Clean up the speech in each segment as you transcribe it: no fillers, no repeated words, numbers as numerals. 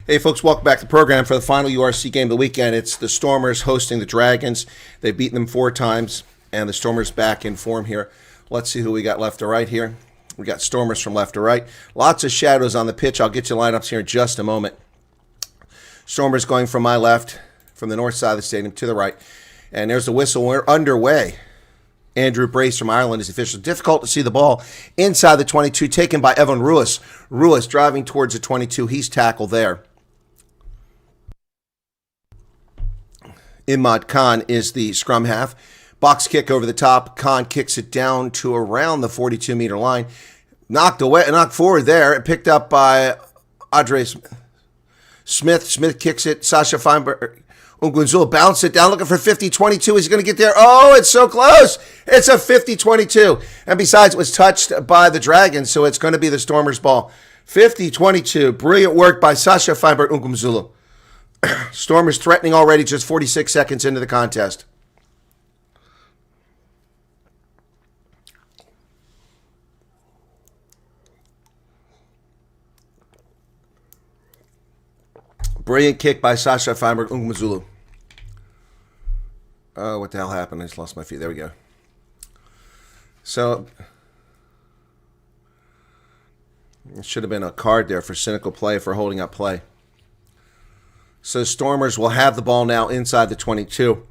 Hey folks, welcome back to the program for the final URC game of the weekend. It's the Stormers hosting the Dragons. They've beaten them 4 times, and the Stormers back in form here. Let's see who we got left to right here. We got Stormers from left to right. Lots of shadows on the pitch. I'll get you lineups here in just a moment. Stormers going from my left, from the north side of the stadium to the right. And there's the whistle. We're underway. Andrew Brace from Ireland is official. Difficult to see the ball inside the 22, taken by Evan Ruiz. Ruiz driving towards the 22. He's tackled there. Imad Khan is the scrum half. Box kick over the top. Khan kicks it down to around the 42-meter line. Knocked forward there. Picked up by Andre Smith. Smith kicks it. Sasha Feinberg. Ungunzula bounced it down, looking for 50-22. Is he going to get there? Oh, it's so close. It's a 50-22. And besides, it was touched by the Dragons, so it's going to be the Stormers' ball. 50-22. Brilliant work by Sasha Feinberg Ungunzula. Stormers threatening already just 46 seconds into the contest. Brilliant kick by Sasha Feinberg Ungunzula. Oh, what the hell happened? I just lost my feet. There we go. So, it should have been a card there for cynical play, for holding up play. So Stormers will have the ball now inside the 22.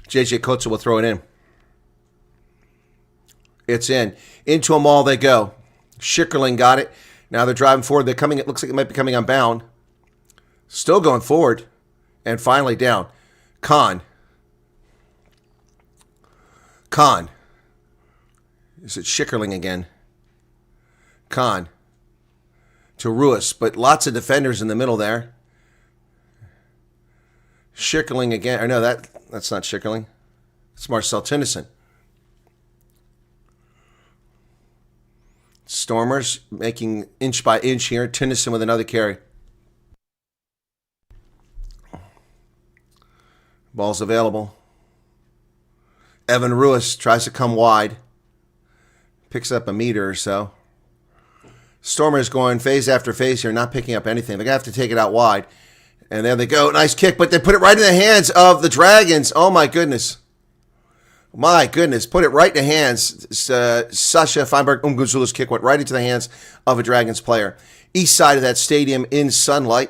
JJ Kotza will throw it in. It's in. Into a maul they go. Schickerling got it. Now they're driving forward. They're coming. It looks like it might be coming unbound. Still going forward. And finally down. Khan. Is it Schickerling again? Khan. To Ruiz. But lots of defenders in the middle there. Schickerling again. Or no, that's not Schickerling. It's Marcel Tennyson. Stormers making inch by inch here. Tennyson with another carry. Ball's available. Evan Ruiz tries to come wide. Picks up a meter or so. Stormers going phase after phase here, not picking up anything. They're going to have to take it out wide. And there they go. Nice kick, but they put it right in the hands of the Dragons. Oh, my goodness. My goodness. Put it right in the hands. Sasha Feinberg Ungunzula's kick went right into the hands of a Dragons player. East side of that stadium in sunlight.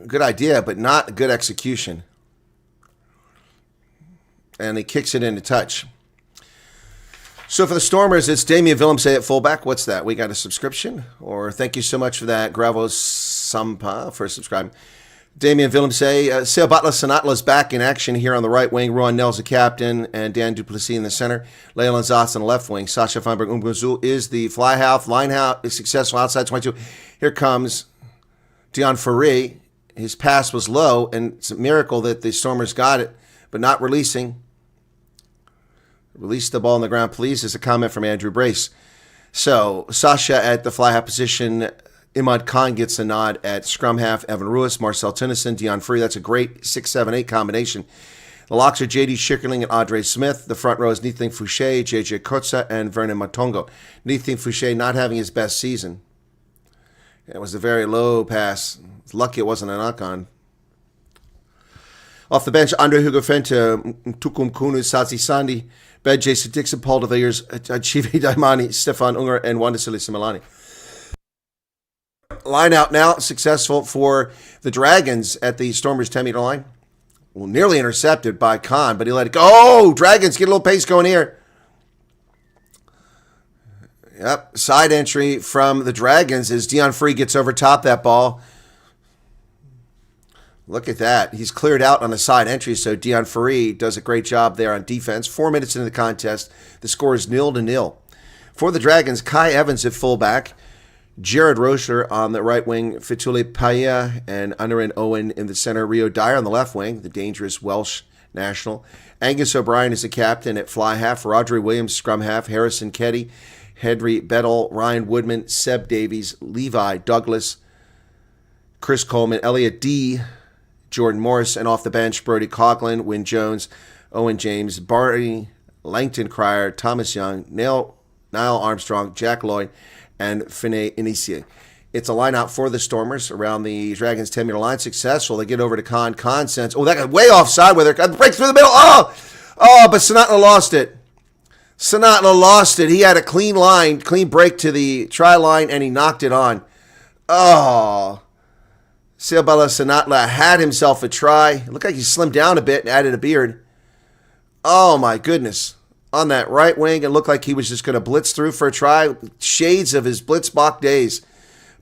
Good idea, but not good execution. And he kicks it into touch. So for the Stormers, it's Damien Villemse at fullback. What's that? We got a subscription? Or thank you so much for that, Gravo Sampa, for subscribing. Damien Villemse. Sale Butler Sanatla's back in action here on the right wing. Ron Nell's the captain, and Dan Duplessis in the center. Leyland Zas on the left wing. Sasha Feinberg Ungunzula is the fly half. Line half is successful outside 22. Here comes Dion Ferry. His pass was low, and it's a miracle that the Stormers got it, but not releasing. Release the ball on the ground, please, is a comment from Andrew Brace. So, Sasha at the fly half position. Imad Khan gets a nod at scrum half. Evan Ruiz, Marcel Tennyson, Dion Free. That's a great 6-7-8 combination. The locks are J.D. Schickerling and Andre Smith. The front row is Nithing Fouché, J.J. Kotza, and Vernon Matongo. Nithing Fouché not having his best season. It was a very low pass. It's lucky it wasn't a knock-on. Off the bench, Andre Hugo Fente, Tukum Kunu, Sazi Sandi, Bed Jason Dixon, Paul de Villiers, Chivi Daimani, Stefan Unger, and Wandasili Similani. Line out now, successful for the Dragons at the Stormers' 10-meter line. Well, nearly intercepted by Khan, but he let it go. Oh, Dragons, get a little pace going here. Yep, side entry from the Dragons as Dion Free gets over top that ball. Look at that. He's cleared out on the side entry, so Dion Free does a great job there on defense. 4 minutes into the contest, the score is 0-0. For the Dragons, Kai Evans at fullback, Jared Rocher on the right wing, Fitule Paya and Aneurin Owen in the center, Rio Dyer on the left wing, the dangerous Welsh national. Angus O'Brien is the captain at fly half, Rodri Williams scrum half, Harrison Keddy, Henry Bedell, Ryan Woodman, Seb Davies, Levi Douglas, Chris Coleman, Elliot D., Jordan Morris, and off the bench, Brody Coughlin, Wynn Jones, Owen James, Barney Langton Cryer, Thomas Young, Niall Armstrong, Jack Lloyd, and Finney Inisi. It's a line out for the Stormers around the Dragons' 10-meter line. Successful. They get over to Con. Con sends. Oh, that got way offside with her. Break through the middle. But Sanatla lost it. Sanatla lost it. He had a clean line, clean break to the try line, and he knocked it on. Oh. Silbala Sanatla had himself a try. It looked like he slimmed down a bit and added a beard. Oh, my goodness. On that right wing, it looked like he was just going to blitz through for a try. Shades of his blitzbach days.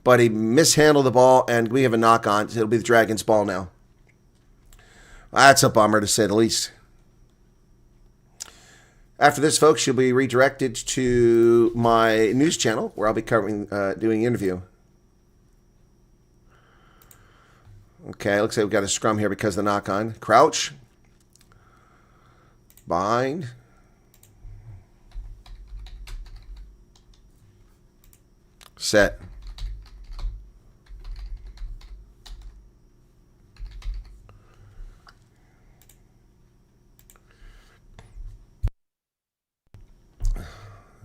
But he mishandled the ball, and we have a knock-on. It'll be the Dragons' ball now. That's a bummer, to say the least. After this, folks, you'll be redirected to my news channel, where I'll be covering, doing an interview. Okay, looks like we've got a scrum here because of the knock-on. Crouch. Bind. Set.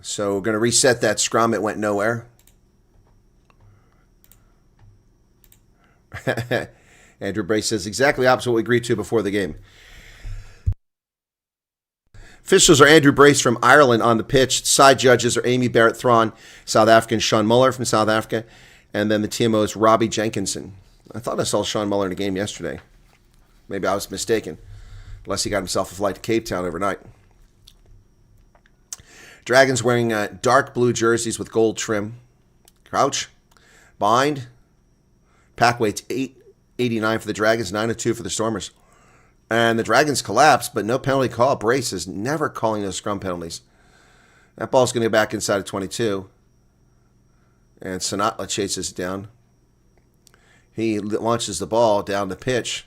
So we're going to reset that scrum. It went nowhere. Andrew Brace says exactly opposite what we agreed to before the game. Officials are Andrew Brace from Ireland on the pitch. Side judges are Amy Barrett-Thrawn, South African, Sean Muller from South Africa, and then the TMO is Robbie Jenkinson. I thought I saw Sean Muller in a game yesterday. Maybe I was mistaken, unless he got himself a flight to Cape Town overnight. Dragons wearing dark blue jerseys with gold trim. Crouch. Bind. Pack weight's 889 for the Dragons, 902 for the Stormers. And the Dragons collapse, but no penalty call. Brace is never calling those scrum penalties. That ball's going to go back inside of 22. And Sanatla chases it down. He launches the ball down the pitch,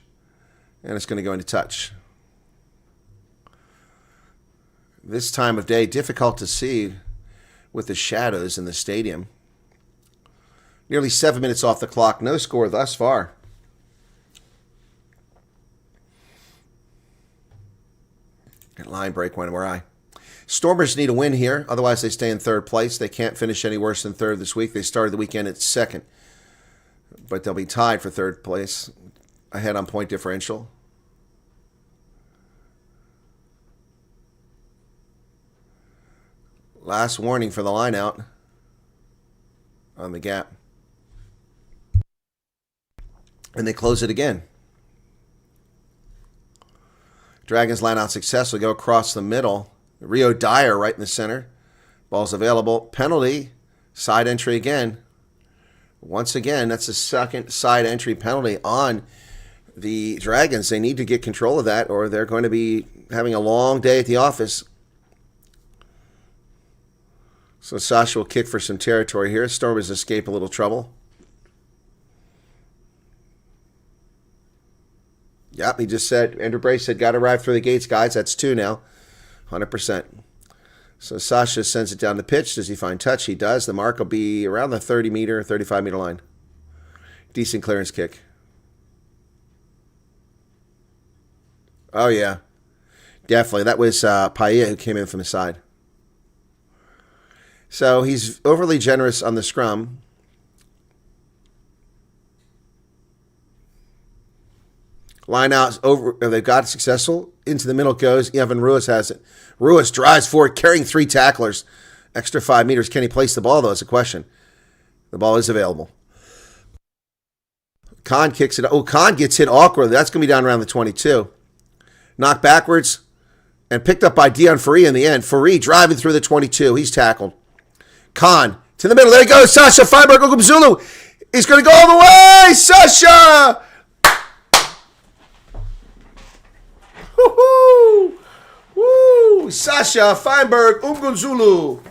and it's going to go into touch. This time of day, difficult to see with the shadows in the stadium. Nearly 7 minutes off the clock. No score thus far. Line break went awry. Stormers need a win here. Otherwise, they stay in third place. They can't finish any worse than third this week. They started the weekend at second. But they'll be tied for third place. Ahead on point differential. Last warning for the line out on the gap. And they close it again. Dragons line out successfully. Go across the middle. Rio Dyer right in the center. Ball's available. Penalty. Side entry again. Once again, that's the second side entry penalty on the Dragons. They need to get control of that, or they're going to be having a long day at the office. So Sasha will kick for some territory here. Stormers escape a little trouble. Yep, he just said, Andrew Brace said, got to arrive through the gates, guys. That's 2 now. 100%. So Sasha sends it down the pitch. Does he find touch? He does. The mark will be around the 30-meter, 35-meter line. Decent clearance kick. Oh, yeah. Definitely. That was Paia who came in from the side. So he's overly generous on the scrum. Line out over. They've got it successful. Into the middle goes. Evan Ruiz has it. Ruiz drives forward, carrying 3 tacklers. Extra 5 meters. Can he place the ball, though? It's a question. The ball is available. Khan kicks it. Oh, Khan gets hit awkwardly. That's going to be down around the 22. Knocked backwards and picked up by Dion Faria in the end. Faria driving through the 22. He's tackled. Khan to the middle. There he goes. Sasha Feinberg Ogumzulu. He's going to go all the way. Sasha. Woo-hoo. Woo. Sasha Feinberg Umgunzulu.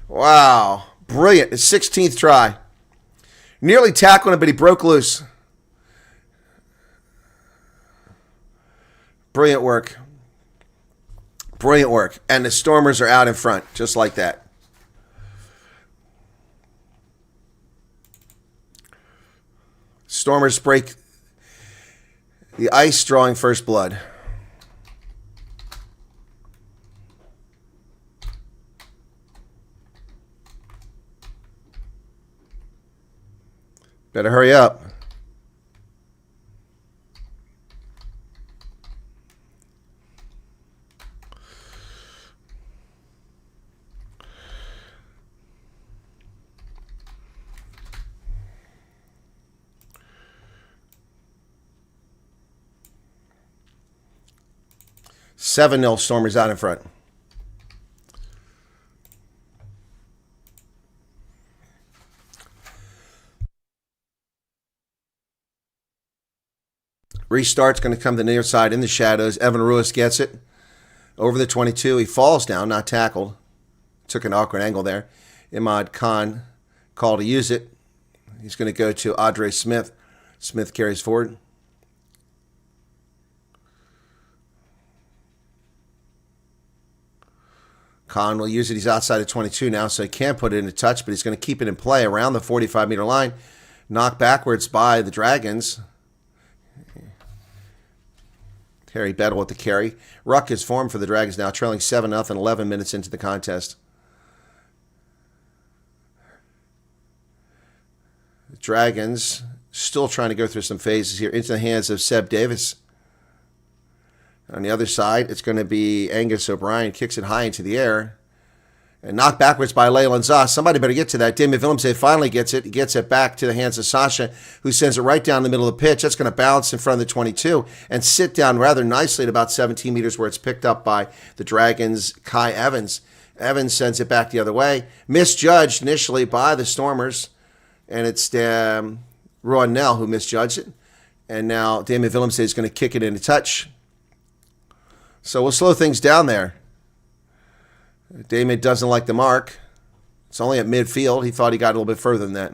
Wow. Brilliant. His 16th try. Nearly tackled him, but he broke loose. Brilliant work. Brilliant work. And the Stormers are out in front, just like that. Stormers break the ice, drawing first blood. Better hurry up. Seven 0 Stormers out in front. Restart's going to come to the near side in the shadows. Evan Ruiz gets it over the 22. He falls down, not tackled. Took an awkward angle there. Imad Khan called to use it. He's going to go to Audrey Smith. Smith carries forward. Khan will use it. He's outside of 22 now, so he can't put it in a touch, but he's going to keep it in play around the 45-meter line. Knocked backwards by the Dragons. Harry Bedell with the carry. Ruck is formed for the Dragons now, trailing 7-0, 11 minutes into the contest. The Dragons still trying to go through some phases here into the hands of Seb Davis. On the other side, it's going to be Angus O'Brien. Kicks it high into the air. And knocked backwards by Leyland Zoss. Somebody better get to that. Damien Willemse finally gets it. He gets it back to the hands of Sasha, who sends it right down the middle of the pitch. That's going to bounce in front of the 22 and sit down rather nicely at about 17 meters where it's picked up by the Dragons' Kai Evans. Evans sends it back the other way. Misjudged initially by the Stormers. And it's Roy Nell who misjudged it. And now Damien Willemse is going to kick it into touch. So we'll slow things down there. Damien doesn't like the mark. It's only at midfield. He thought he got a little bit further than that.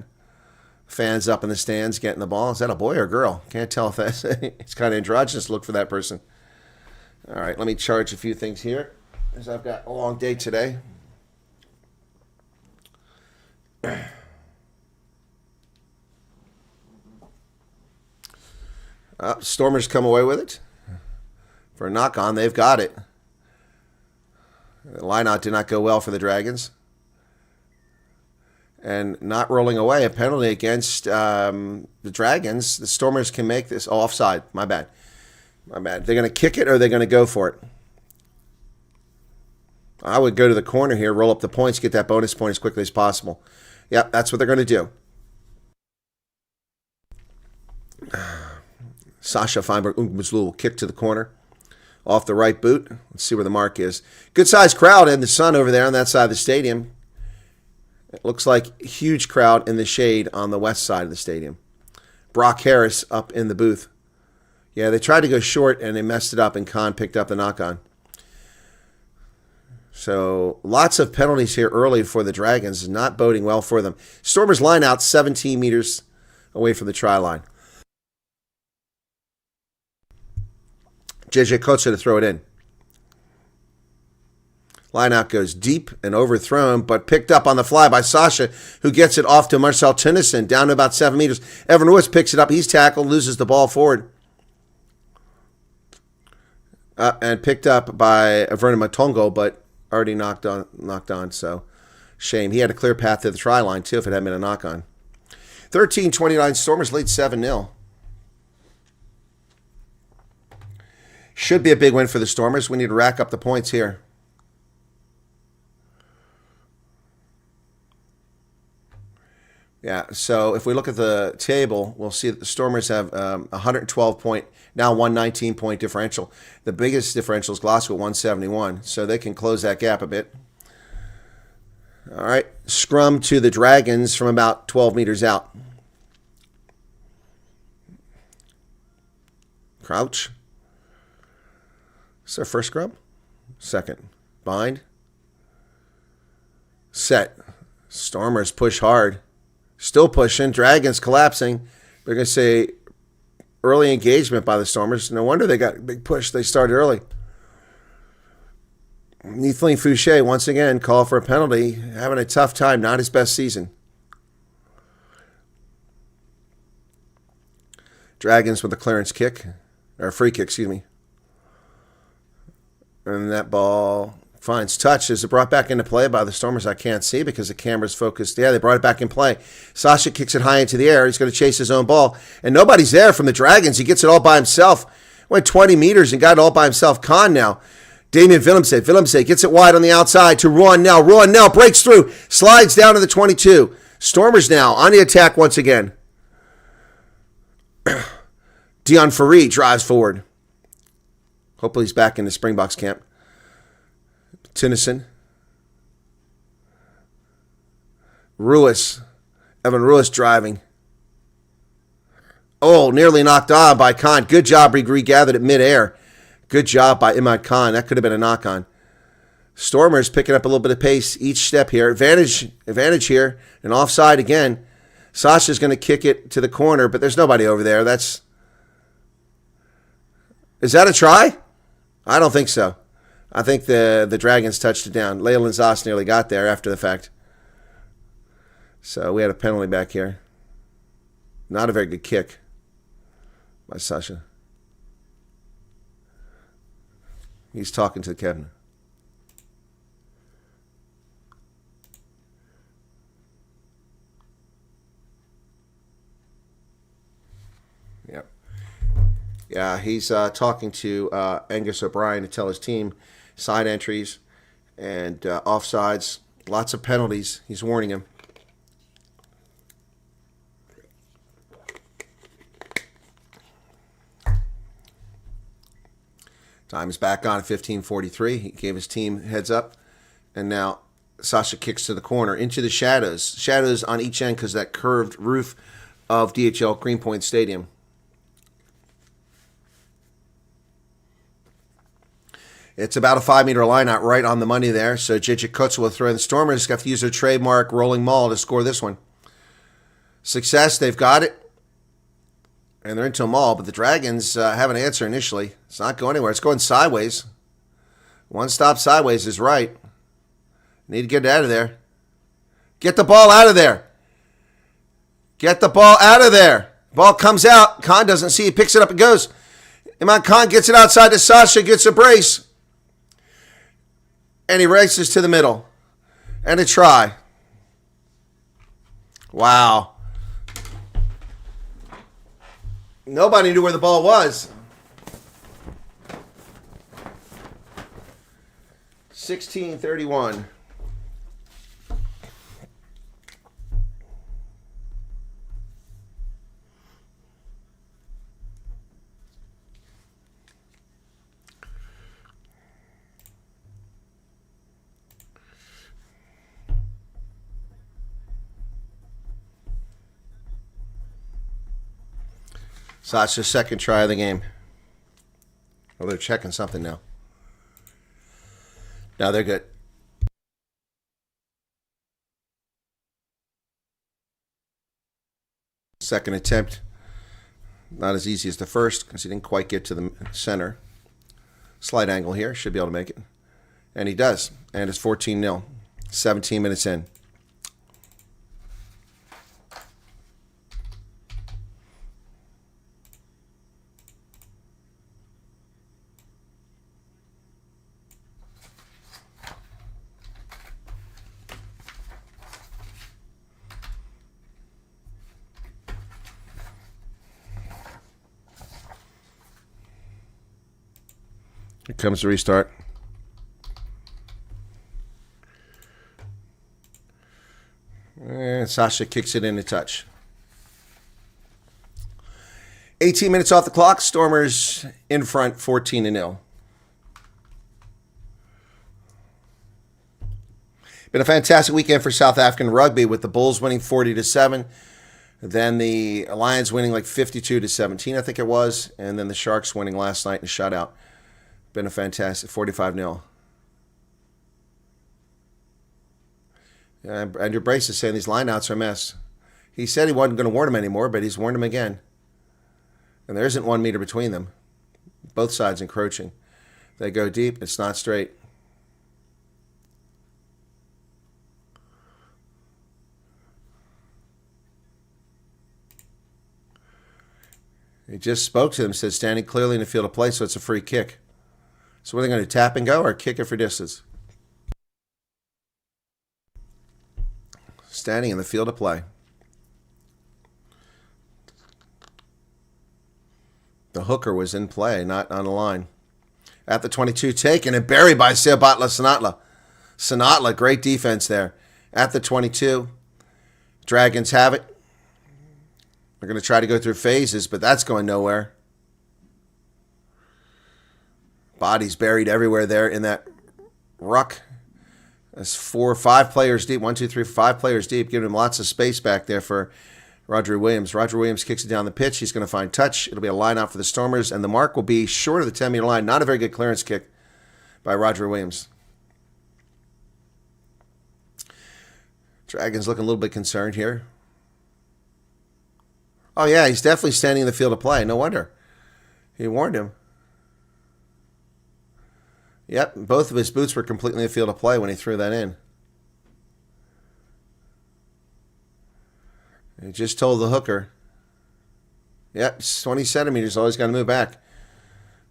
Fans up in the stands getting the ball. Is that a boy or a girl? Can't tell if that's... It's kind of androgynous look for that person. All right, let me charge a few things here, as I've got a long day today. Stormers come away with it. For a knock-on, they've got it. The line-out did not go well for the Dragons. And not rolling away, a penalty against the Dragons. The Stormers can make this. Oh, offside. My bad. They're going to kick it or they're going to go for it. I would go to the corner here, roll up the points, get that bonus point as quickly as possible. Yep, that's what they're going to do. Sasha Feinberg-Ungmazlu will kick to the corner. Off the right boot. Let's see where the mark is. Good-sized crowd in the sun over there on that side of the stadium. It looks like a huge crowd in the shade on the west side of the stadium. Brock Harris up in the booth. Yeah, they tried to go short and they messed it up, and Khan picked up the knock-on. So lots of penalties here early for the Dragons, not boding well for them. Stormers line out 17 meters away from the try line. JJ Kotzer to throw it in. Line out goes deep and overthrown, but picked up on the fly by Sasha, who gets it off to Marcel Tennyson, down to about 7 meters. Evan Ruiz picks it up. He's tackled, loses the ball forward. And picked up by Vernon Matongo, but already knocked on, so shame. He had a clear path to the try line, too, if it hadn't been a knock-on. 13-29, Stormers lead 7-0. Should be a big win for the Stormers. We need to rack up the points here. Yeah, so if we look at the table, we'll see that the Stormers have 112-point, now 119-point differential. The biggest differential is Glasgow, 171, so they can close that gap a bit. All right, scrum to the Dragons from about 12 meters out. Crouch. Is their first scrum? Second. Bind. Set. Stormers push hard. Still pushing. Dragons collapsing. They're going to say early engagement by the Stormers. No wonder they got a big push. They started early. Neithling Fouché, once again, call for a penalty. Having a tough time. Not his best season. Dragons with a clearance kick. Or a free kick, excuse me. And that ball Finds touch. Is it brought back into play by the Stormers? I can't see because the camera's focused. Yeah, they brought it back in play. Sasha kicks it high into the air. He's going to chase his own ball. And nobody's there from the Dragons. He gets it all by himself. Went 20 meters and got it all by himself. Khan now. Damien Villemse. Villemse gets it wide on the outside to Ruan Nell. Ruan Nell breaks through. Slides down to the 22. Stormers now on the attack once again. Dion Farid drives forward. Hopefully he's back in the Springboks camp. Tennyson. Ruiz. Evan Ruiz driving. Oh, nearly knocked on by Khan. Good job, regathered it midair. Good job by Imad Khan. That could have been a knock-on. Stormers picking up a little bit of pace each step here. Advantage here. And offside again. Sasha's going to kick it to the corner, but there's nobody over there. Is that a try? I don't think so. I think the Dragons touched it down. Leyland Zas nearly got there after the fact. So we had a penalty back here. Not a very good kick by Sasha. He's talking to Kevin. Yep. Yeah, he's talking to Angus O'Brien to tell his team side entries and offsides. Lots of penalties. He's warning him. Time is back on at 15:43. He gave his team heads up. And now Sasha kicks to the corner into the shadows. Shadows on each end because that curved roof of DHL Greenpoint Stadium. It's about a 5-meter line out right on the money there. So JJ Kutz will throw in. The Stormers have to use their trademark rolling maul to score this one. Success, they've got it. And they're into a maul, but the Dragons have an answer initially. It's not going anywhere. It's going sideways. One stop sideways is right. Need to get it out of there. Get the ball out of there. Get the ball out of there. Ball comes out. Khan doesn't see it. Picks it up and goes. Imad Khan gets it outside to Sasha. Gets a brace. And he races to the middle. And a try. Wow. Nobody knew where the ball was. 16:31. Sasha's second try of the game. Oh, they're checking something now. Now they're good. Second attempt. Not as easy as the first because he didn't quite get to the center. Slight angle here. Should be able to make it. And he does. And it's 14-0. 17 minutes in. Here comes the restart. And Sasha kicks it in a touch. 18 minutes off the clock. Stormers in front, 14-0. Been a fantastic weekend for South African rugby with the Bulls winning 40-7. Then the Lions winning like 52-17, I think it was. And then the Sharks winning last night in a shutout. Been a fantastic 45-0. Andrew Brace is saying these lineouts are a mess. He said he wasn't going to warn him anymore, but he's warned him again. And there isn't 1 meter between them. Both sides encroaching. They go deep. It's not straight. He just spoke to them, said standing clearly in the field of play, so it's a free kick. So what are they going to do, tap and go or kick it for distance? Standing in the field of play. The hooker was in play, not on the line. At the 22, taken and buried by Sebatla Sanatla. Sanatla, great defense there. At the 22, Dragons have it. They're going to try to go through phases, but that's going nowhere. Bodies buried everywhere there in that ruck. That's 4 or 5 players deep. 1, 2, 3, 5 players deep, giving him lots of space back there for Roger Williams. Roger Williams kicks it down the pitch. He's going to find touch. It'll be a line out for the Stormers, and the mark will be short of the 10-meter line. Not a very good clearance kick by Roger Williams. Dragons looking a little bit concerned here. Oh, yeah, he's definitely standing in the field of play. No wonder. He warned him. Yep, both of his boots were completely in the field of play when he threw that in. He just told the hooker. Yep, 20 centimeters. Always got to move back.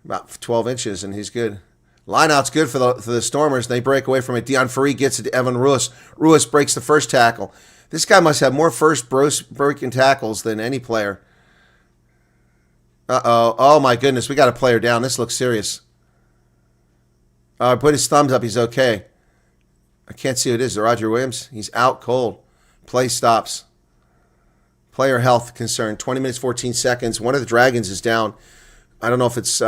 About 12 inches, and he's good. Lineout's good for the Stormers. They break away from it. Dion Faree gets it to Evan Ruiz. Ruiz breaks the first tackle. This guy must have more first broken tackles than any player. Uh-oh. Oh, my goodness. We got a player down. This looks serious. Put his thumbs up. He's okay. I can't see who it is. Roger Williams. He's out cold. Play stops. Player health concern. 20 minutes, 14 seconds. One of the Dragons is down. I don't know if it's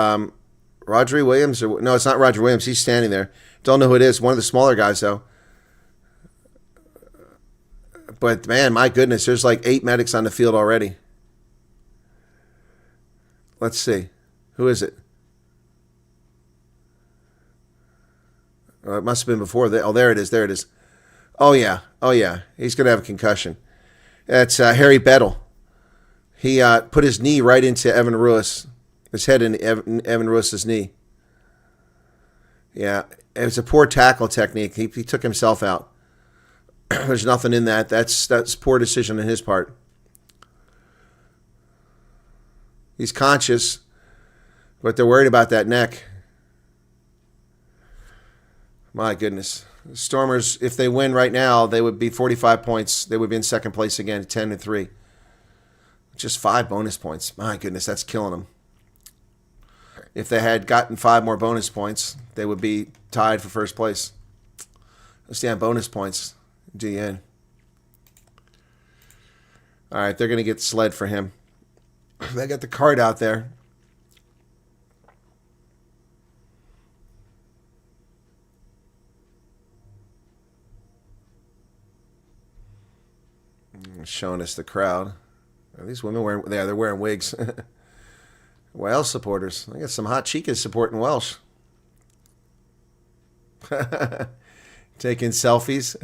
Roger Williams or... No, it's not Roger Williams. He's standing there. Don't know who it is. One of the smaller guys, though. But, man, my goodness. There's like 8 medics on the field already. Let's see. Who is it? It must have been before. There it is. There it is. Oh, yeah. Oh, yeah. He's going to have a concussion. That's Harry Bettle. He put his knee right into Evan Ruiz. His head in Evan Ruiz's knee. Yeah. It was a poor tackle technique. He took himself out. There's nothing in that. That's poor decision on his part. He's conscious, but they're worried about that neck. My goodness. Stormers, if they win right now, they would be 45 points. They would be in second place again, 10-3. Just 5 bonus points. My goodness, that's killing them. If they had gotten 5 more bonus points, they would be tied for first place. Those damn bonus points. DN. All right, they're going to get sled for him. They got the card out there. Showing us the crowd. Are these women wearing? They're wearing wigs. Welsh supporters. I got some hot chicas supporting Welsh. Taking selfies.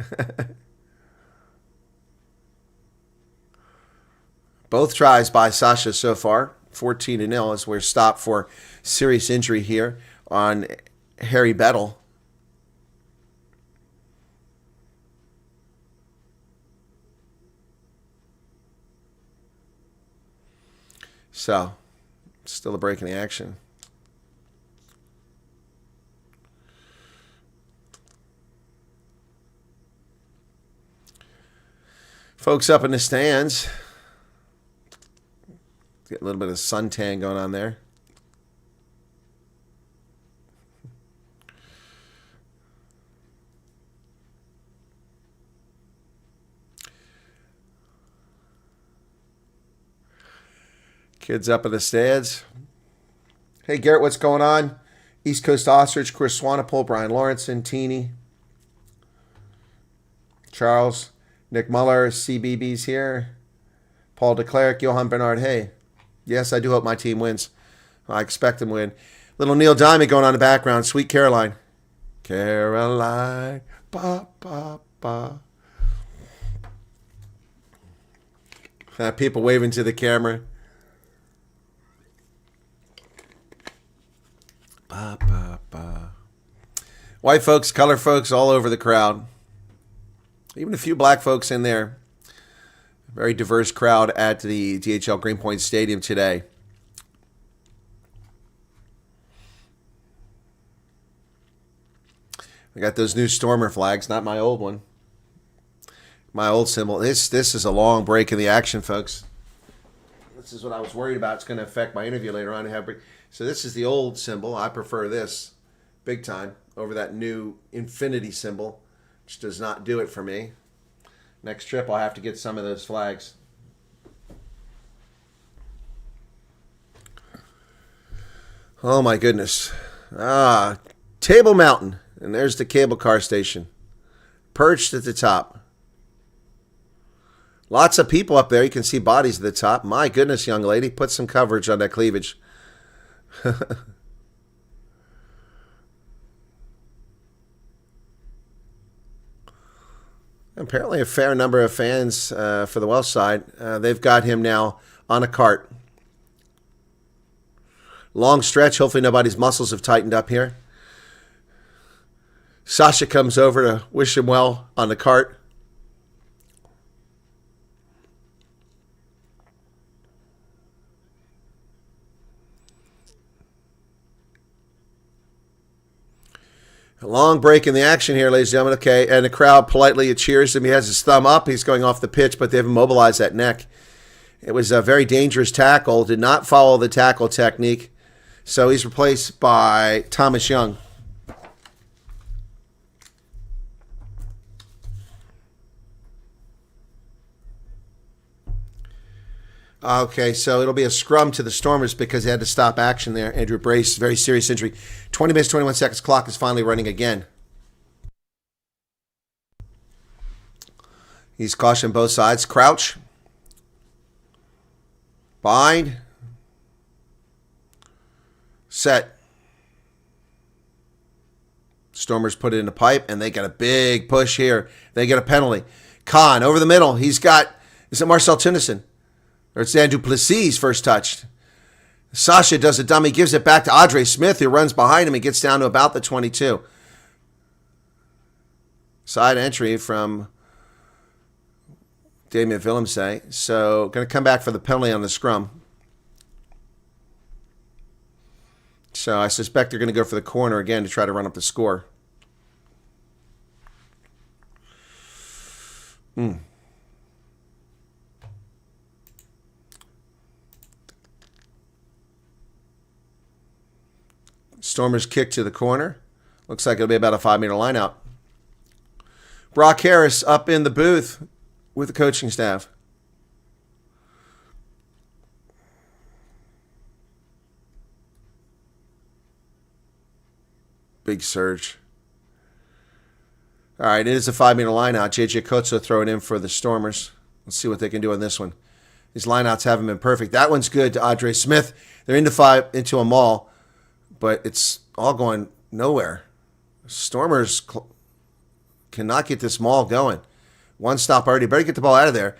Both tries by Sasha so far. 14-0 as we're stopped for serious injury here on Harry Bettle. So, still a break in the action. Folks up in the stands. Get a little bit of suntan going on there. Kids up in the stands. Hey, Garrett, what's going on? East Coast Ostrich, Chris Swanepoel, Brian Lawrenson, Teeny, Charles, Nick Muller, CBB's here, Paul DeClerc, Johan Bernard. Hey, yes, I do hope my team wins. I expect them to win. Little Neil Diamond going on in the background. Sweet Caroline. Caroline. Ba, ba, ba. People waving to the camera. Ba, ba, ba. White folks, color folks all over the crowd. Even a few black folks in there. Very diverse crowd at the DHL Greenpoint Stadium today. I got those new Stormer flags, not my old one. My old symbol. This is a long break in the action, folks. This is what I was worried about. It's going to affect my interview later on. So this is the old symbol. I prefer this big time over that new infinity symbol, which does not do it for me. Next trip, I'll have to get some of those flags. Oh, my goodness. Table Mountain. And there's the cable car station. Perched at the top. Lots of people up there. You can see bodies at the top. My goodness, young lady. Put some coverage on that cleavage. Apparently a fair number of fans for the Welsh side. They've got him now on a cart. Long stretch. Hopefully nobody's muscles have tightened up here. Sasha comes over to wish him well on the cart. A long break in the action here, ladies and gentlemen. Okay, and the crowd politely cheers him. He has his thumb up. He's going off the pitch, but they've immobilized that neck. It was a very dangerous tackle. Did not follow the tackle technique. So he's replaced by Thomas Young. Okay, so it'll be a scrum to the Stormers because they had to stop action there. Andrew Brace, very serious injury. 20 minutes, 21 seconds. Clock is finally running again. He's cautioned both sides. Crouch. Bind. Set. Stormers put it in the pipe, and they got a big push here. They get a penalty. Khan over the middle. He's got, is it Marcel Tunison? Or it's Dan Duplessis first touched. Sasha does a dummy, gives it back to Audrey Smith, who runs behind him and gets down to about the 22. Side entry from Damien Willemse. So going to come back for the penalty on the scrum. So I suspect they're going to go for the corner again to try to run up the score. Stormers kick to the corner. Looks like it'll be about a 5-meter line out. Brock Harris up in the booth with the coaching staff. Big surge. All right, it is a 5-meter line out. JJ Kotso throwing in for the Stormers. Let's see what they can do on this one. These lineouts haven't been perfect. That one's good to Audrey Smith. They're into a maul, but it's all going nowhere. Stormers cannot get this maul going. One stop already. Better get the ball out of there.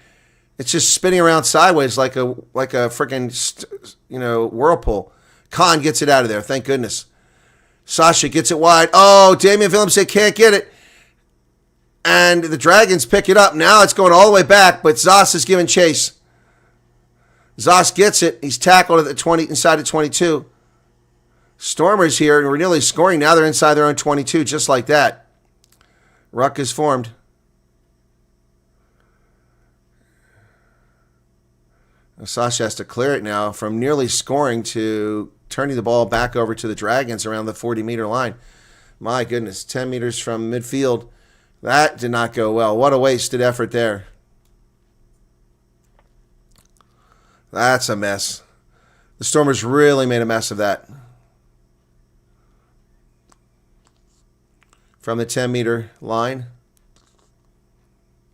It's just spinning around sideways like a freaking whirlpool. Khan gets it out of there. Thank goodness. Sasha gets it wide. Oh, Damien Willemse can't get it. And the Dragons pick it up. Now it's going all the way back, but Zos is giving chase. Zos gets it. He's tackled at the 20, inside the 22. Stormers here, and we're nearly scoring. Now they're inside their own 22, just like that. Ruck is formed. Sasha has to clear it now from nearly scoring to turning the ball back over to the Dragons around the 40-meter line. My goodness, 10 meters from midfield. That did not go well. What a wasted effort there. That's a mess. The Stormers really made a mess of that. From the 10-meter line.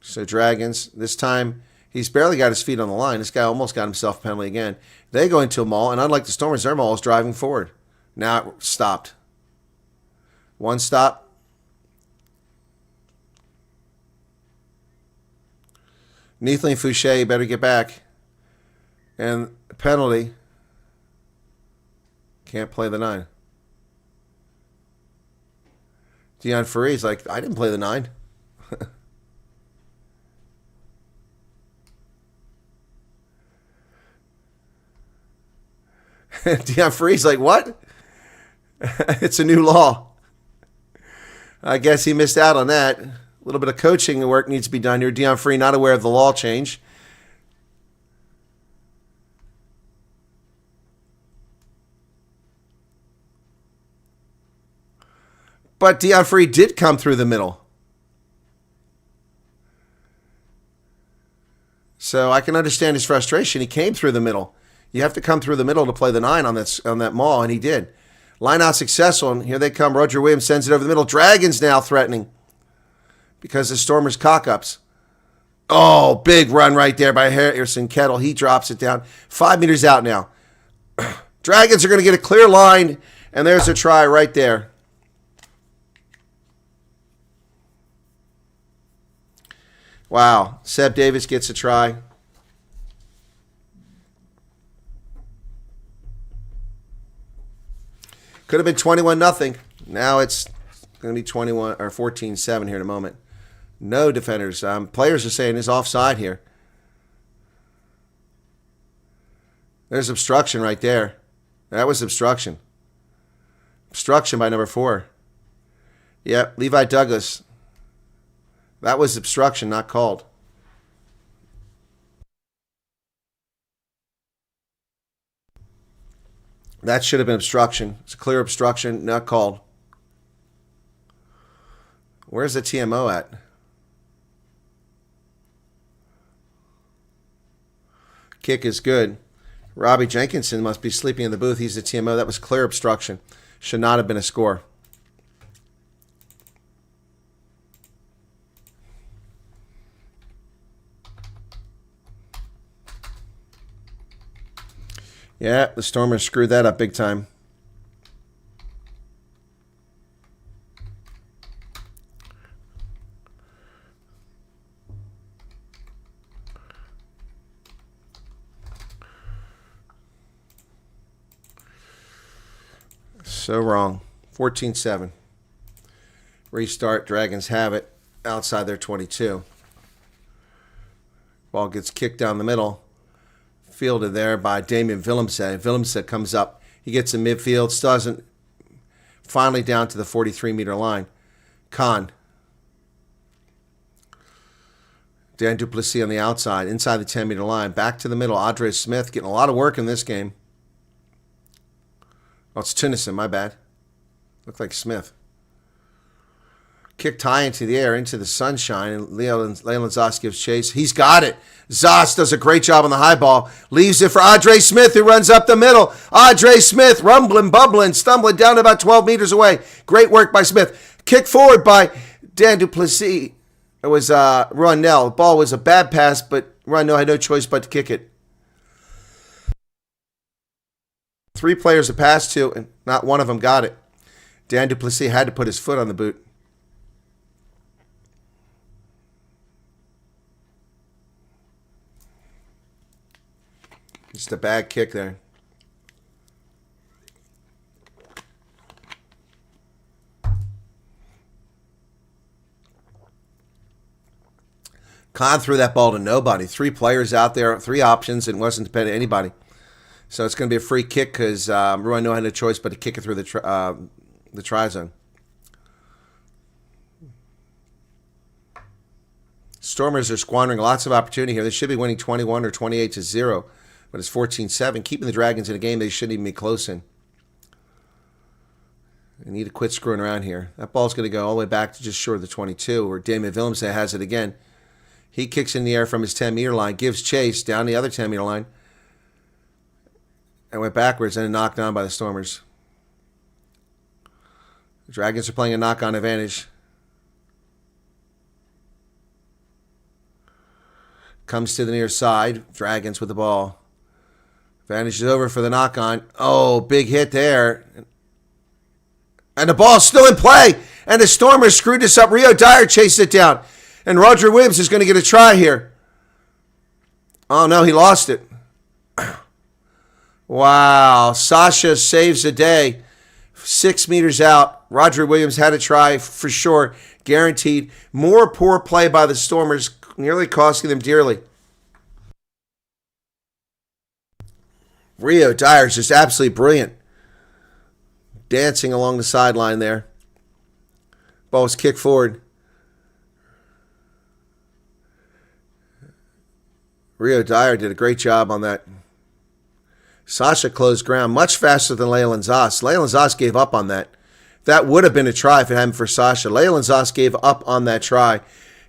So Dragons, this time he's barely got his feet on the line. This guy almost got himself a penalty again. They go into a maul, and unlike the Stormers, their maul is driving forward. Now it stopped. One stop. Neathling and Fouché better get back. And penalty. Can't play the 9. Dion Faree's like, I didn't play the 9. Dion Faree's like, what? It's a new law. I guess he missed out on that. A little bit of coaching work needs to be done here. Deon Free not aware of the law change. But Deon Free did come through the middle. So I can understand his frustration. He came through the middle. You have to come through the middle to play the 9 on that maul, and he did. Line out successful, and here they come. Roger Williams sends it over the middle. Dragons now threatening because the Stormers cock-ups. Oh, big run right there by Harrison Kettle. He drops it down. 5 meters out now. Dragons are going to get a clear line, and there's a try right there. Wow. Seb Davis gets a try. Could have been 21-0. Now it's going to be 21 or 14-7 here in a moment. No defenders. Players are saying it's offside here. There's obstruction right there. That was obstruction. Obstruction by number 4. Yep, Levi Douglas. That was obstruction, not called. That should have been obstruction. It's a clear obstruction, not called. Where's the TMO at? Kick is good. Robbie Jenkinson must be sleeping in the booth. He's the TMO. That was clear obstruction. Should not have been a score. Yeah, the Stormers screwed that up big time. So wrong. 14-7. Restart. Dragons have it outside their 22. Ball gets kicked down the middle. Fielded there by Damien Willemse. Willemse comes up. He gets in midfield. Still doesn't. Finally down to the 43-meter line. Khan. Dan Duplessis on the outside. Inside the 10-meter line. Back to the middle. Audrey Smith getting a lot of work in this game. Oh, it's Tunison. My bad. Looked like Smith. Kicked high into the air, into the sunshine, and Leyland Zoss gives chase. He's got it. Zoss does a great job on the high ball. Leaves it for Audrey Smith, who runs up the middle. Audrey Smith rumbling, bubbling, stumbling down about 12 meters away. Great work by Smith. Kick forward by Dan Duplessis. It was Ronell. The ball was a bad pass, but Ronell had no choice but to kick it. 3 players to pass to, and not one of them got it. Dan Duplessis had to put his foot on the boot. Just a bad kick there. Khan threw that ball to nobody. 3 players out there, 3 options, and wasn't dependent on anybody. So it's going to be a free kick because Ruano had no choice but to kick it through the try zone. Stormers are squandering lots of opportunity here. They should be winning 21 or 28-0, but it's 14-7. Keeping the Dragons in a game they shouldn't even be close in. They need to quit screwing around here. That ball's going to go all the way back to just short of the 22, where Damien Willemse has it again. He kicks in the air from his 10-meter line, gives chase down the other 10-meter line, and went backwards and knocked down by the Stormers. The Dragons are playing a knock-on advantage. Comes to the near side. Dragons with the ball. Advantage is over for the knock-on. Oh, big hit there. And the ball's still in play. And the Stormers screwed this up. Rio Dyer chased it down. And Roger Williams is going to get a try here. Oh, no, he lost it. Wow. Sasha saves the day. 6 meters out. Roger Williams had a try for sure. Guaranteed. More poor play by the Stormers, nearly costing them dearly. Rio Dyer is just absolutely brilliant. Dancing along the sideline there. Ball was kicked forward. Rio Dyer did a great job on that. Sasha closed ground much faster than Leyland Zos. Leyland Zos gave up on that. That would have been a try if it hadn't for Sasha. Leyland Zos gave up on that try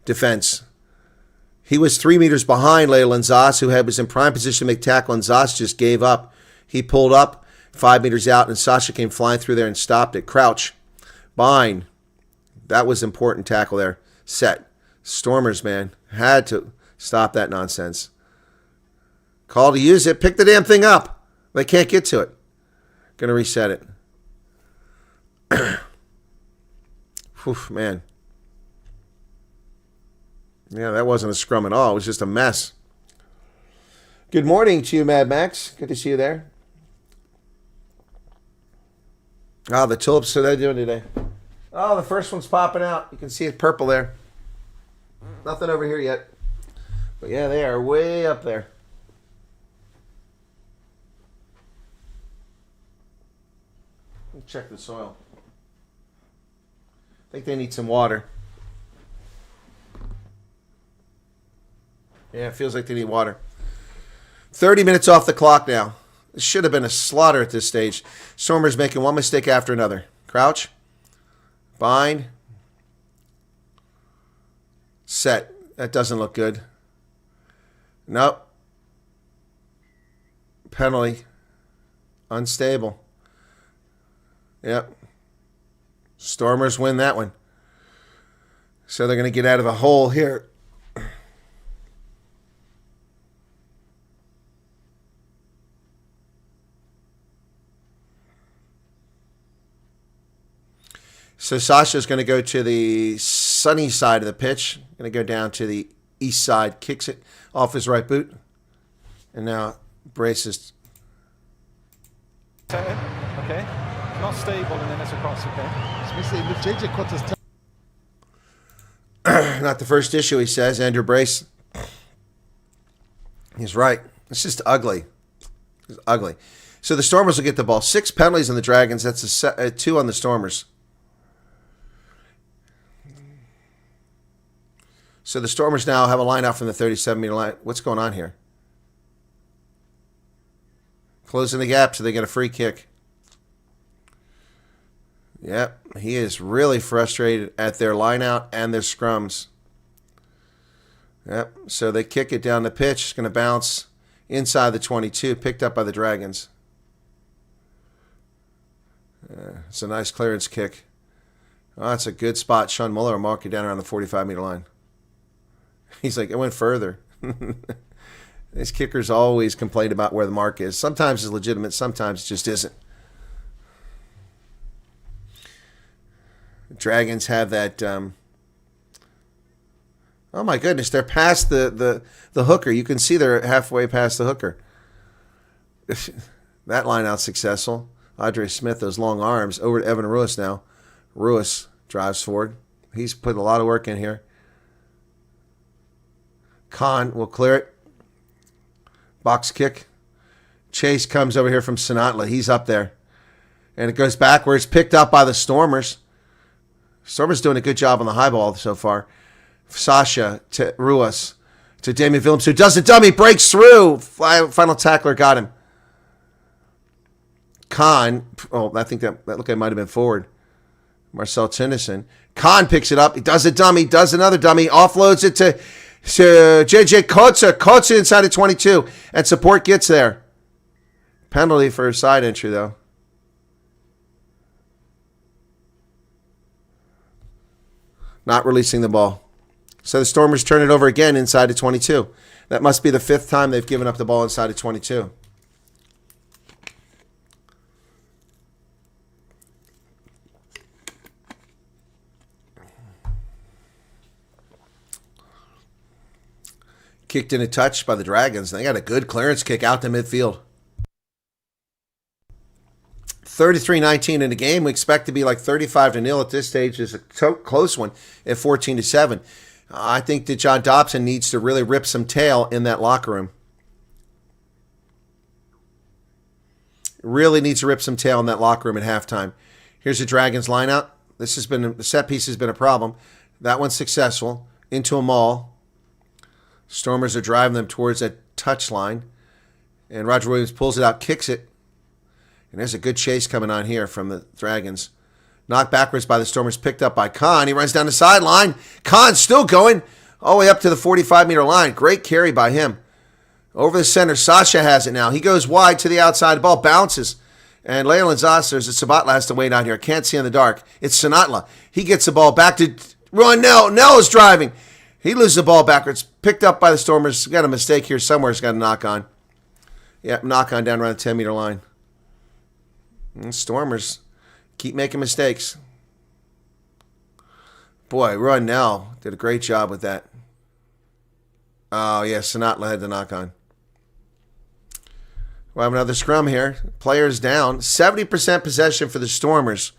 defense. He was 3 meters behind Leyland Zos, who was in prime position to make tackle, and Zos just gave up. He pulled up 5 meters out, and Sasha came flying through there and stopped it. Crouch. Bind. That was important tackle there. Set. Stormers, man, had to stop that nonsense. Call to use it. Pick the damn thing up. They can't get to it. Going to reset it. Whew, man. Yeah, that wasn't a scrum at all. It was just a mess. Good morning to you, Mad Max. Good to see you there. Oh, the tulips, what are they doing today? Oh, the first one's popping out. You can see it purple there. Nothing over here yet. But yeah, they are way up there. Let's check the soil. I think they need some water. Yeah, it feels like they need water. 30 minutes off the clock now. This should have been a slaughter at this stage. Stormers making one mistake after another. Crouch. Bind. Set. That doesn't look good. Nope. Penalty. Unstable. Yep. Stormers win that one. So they're going to get out of the hole here. So Sasha's going to go to the sunny side of the pitch. Going to go down to the east side. Kicks it off his right boot. And now braces. Okay. Not stable and then it's across, okay. Not the first issue, he says. Andrew Brace. He's right. It's just ugly. It's ugly. So the Stormers will get the ball. 6 penalties on the Dragons. That's a 2 on the Stormers. So the Stormers now have a line out from the 37-meter line. What's going on here? Closing the gap so they get a free kick. Yep, he is really frustrated at their line out and their scrums. Yep, so they kick it down the pitch. It's going to bounce inside the 22, picked up by the Dragons. It's a nice clearance kick. Oh, that's a good spot. Sean Muller will mark it down around the 45-meter line. He's like, it went further. These kickers always complain about where the mark is. Sometimes it's legitimate, sometimes it just isn't. Dragons have that. Oh my goodness, they're past the hooker. You can see they're halfway past the hooker. That line out successful. Andre Smith, those long arms, over to Evan Ruiz now. Ruiz drives forward. He's put a lot of work in here. Khan will clear it. Box kick. Chase comes over here from Sinatla. He's up there. And it goes backwards, picked up by the Stormers. Stormers doing a good job on the high ball so far. Sasha to Ruiz to Damian Willems, who does a dummy, breaks through. Final tackler got him. Khan, I think that looked like it might have been forward. Marcel Tennyson. Khan picks it up. He does a dummy, does another dummy, offloads it to JJ Kotza. Kotza inside of 22, and support gets there. Penalty for a side entry, though. Not releasing the ball. So the Stormers turn it over again inside of 22. That must be the 5th time they've given up the ball inside of 22. Kicked in a touch by the Dragons. They got a good clearance kick out to midfield. 33-19 in the game. We expect to be like 35-0 at this stage. It's a close one at 14-7. I think that John Dobson needs to really rip some tail in that locker room. Really needs to rip some tail in that locker room at halftime. Here's the Dragons line out. The set piece has been a problem. That one's successful. Into a maul. Stormers are driving them towards that touchline. And Roger Williams pulls it out, kicks it. And there's a good chase coming on here from the Dragons. Knocked backwards by the Stormers, picked up by Khan. He runs down the sideline. Khan's still going all the way up to the 45-meter line. Great carry by him. Over the center, Sasha has it now. He goes wide to the outside. The ball bounces. And Leyland Zossers, Sabatla has to wait out here. Can't see in the dark. It's Sinatla. He gets the ball back to Ron Nell. Nell is driving. He loses the ball backwards. Picked up by the Stormers. Got a mistake here somewhere. He's got a knock on. Yep, knock on down around the 10-meter line. And Stormers keep making mistakes. Boy, Ron Nell did a great job with that. Oh, yeah, Sinatla had the knock on. We'll have another scrum here. Players down. 70% possession for the Stormers.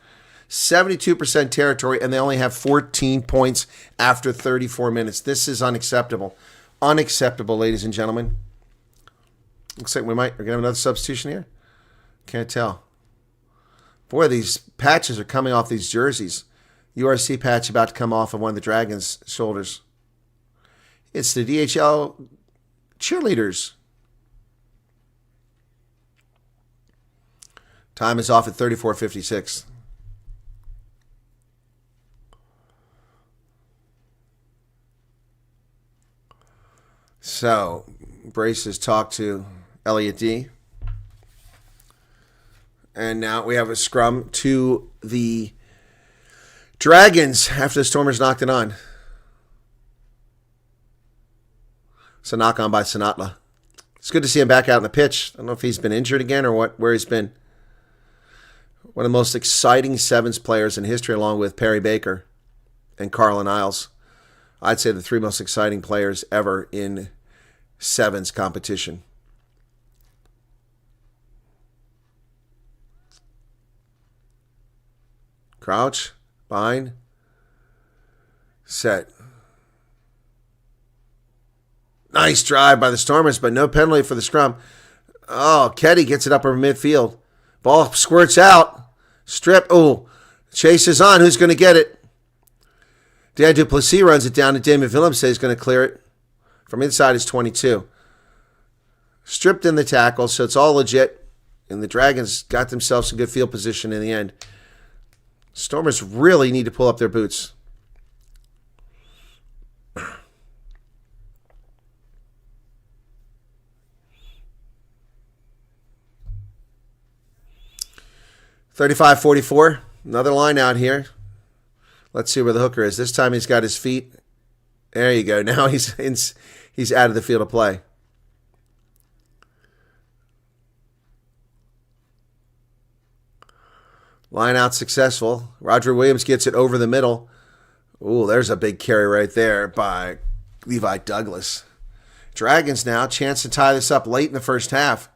72% territory, and they only have 14 points after 34 minutes. This is unacceptable. Unacceptable, ladies and gentlemen. Looks like we're going to have another substitution here. Can't tell. Boy, these patches are coming off these jerseys. URC patch about to come off of one of the Dragons' shoulders. It's the DHL cheerleaders. Time is off at 34:56. So, Braces talked to Elliot D. And now we have a scrum to the Dragons after the Stormers knocked it on. It's a knock on by Sinatla. It's good to see him back out on the pitch. I don't know if he's been injured again or where he's been. One of the most exciting sevens players in history, along with Perry Baker and Carlin Isles. I'd say the three most exciting players ever in sevens competition. Crouch, bind, set. Nice drive by the Stormers, but no penalty for the scrum. Oh, Ketty gets it up over midfield. Ball squirts out. Strip. Oh, chase is on. Who's going to get it? Dan Duplessis runs it down, and Damon Willems says he's going to clear it. From inside his 22. Stripped in the tackle, so it's all legit. And the Dragons got themselves a good field position in the end. Stormers really need to pull up their boots. $35-44. Another line out here. Let's see where the hooker is. This time he's got his feet. There you go. Now he's out of the field of play. Line out successful. Roger Williams gets it over the middle. Ooh, there's a big carry right there by Levi Douglas. Dragons now, chance to tie this up late in the first half.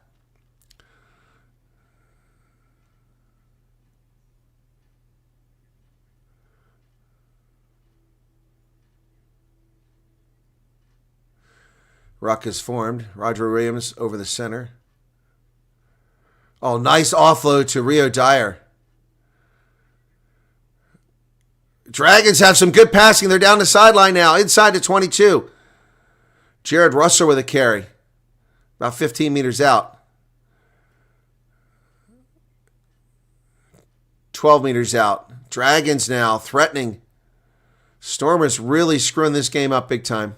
Ruck is formed. Roger Williams over the center. Oh, nice offload to Rio Dyer. Dragons have some good passing. They're down the sideline now, inside the 22. Jared Russell with a carry. About 15 meters out. 12 meters out. Dragons now threatening. Stormers really screwing this game up big time.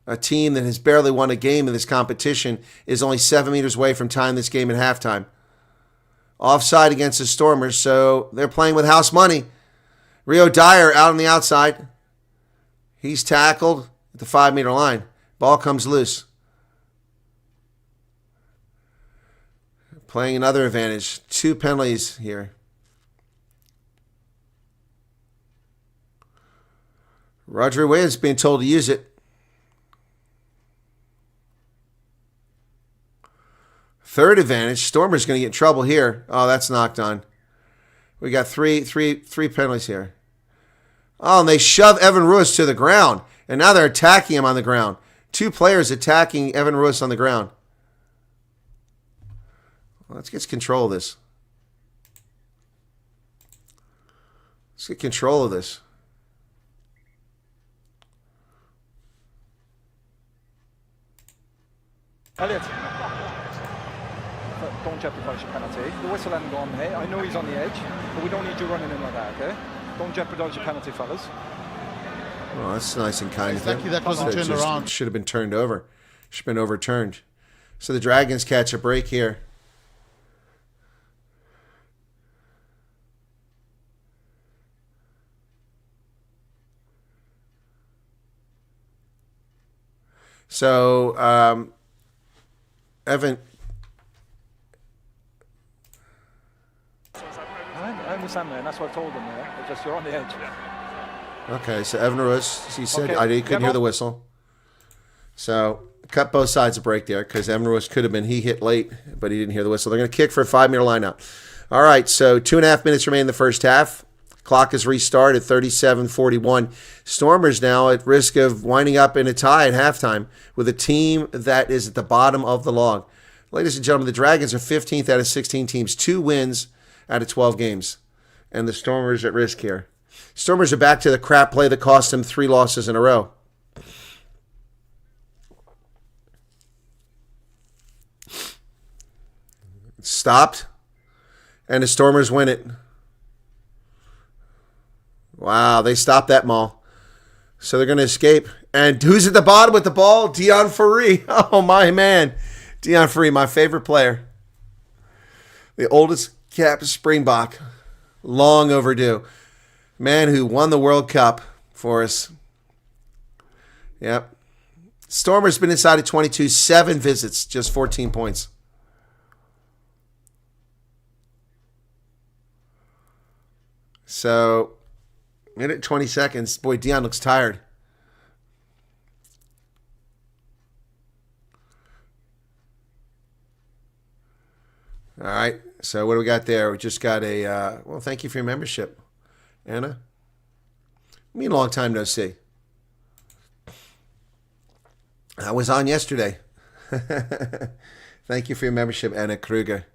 A team that has barely won a game in this competition is only 7 meters away from tying this game at halftime. Offside against the Stormers, so they're playing with house money. Rio Dyer out on the outside. He's tackled at the 5-meter line. Ball comes loose. Playing another advantage. 2 penalties here. Roger Williams being told to use it. Third advantage. Stormer's going to get in trouble here. Oh, that's knocked on. We got three penalties here. Oh, and they shove Evan Ruiz to the ground. And now they're attacking him on the ground. 2 players attacking Evan Ruiz on the ground. Well, let's get control of this. Let's get control of this. Elliot, don't jeopardise your penalty. The whistle hasn't gone, hey? I know he's on the edge, but we don't need you running in like that, okay? Don't jeopardise your penalty, fellas. Oh, that's nice and kind of him. Lucky that wasn't turned around. Should have been turned over. Should have been overturned. So the Dragons catch a break here. So, Evan. I understand, man. That's what I told them, yeah? It's just you're on the edge. Okay, so Evan Ruiz, he said, Okay. I couldn't hear the whistle. So, cut both sides a break there because Evan Ruiz could have been, he hit late, but he didn't hear the whistle. They're going to kick for a 5-meter lineout. All right, so 2.5 minutes remain in the first half. Clock is restarted, 37-41. Stormers now at risk of winding up in a tie at halftime with a team that is at the bottom of the log. Ladies and gentlemen, the Dragons are 15th out of 16 teams, 2 wins out of 12 games. And the Stormers at risk here. Stormers are back to the crap play that cost them 3 losses in a row. It's stopped, and the Stormers win it. Wow, they stopped that maul. So they're going to escape. And who's at the bottom with the ball? Dion Ferree. Oh, my man. Dion Ferree, my favorite player. The oldest cap Springbok. Long overdue. Man who won the World Cup for us. Yep. Stormer's been inside of 22, 7 visits, just 14 points. So, minute 20 seconds. Boy, Dion looks tired. All right. So what do we got there? We just got a, well, thank you for your membership, Anna. Me a long time no see. I was on yesterday. Thank you for your membership, Anna Kruger.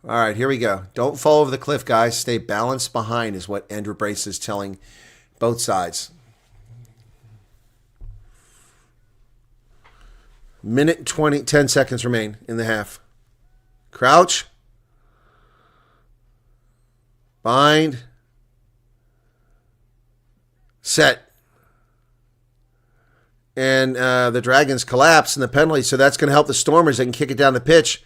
All right, here we go. Don't fall over the cliff, guys. Stay balanced behind is what Andrew Brace is telling both sides. Minute 20, 10 seconds remain in the half. Crouch. Bind. Set. And the Dragons collapse in the penalty, so that's going to help the Stormers. They can kick it down the pitch.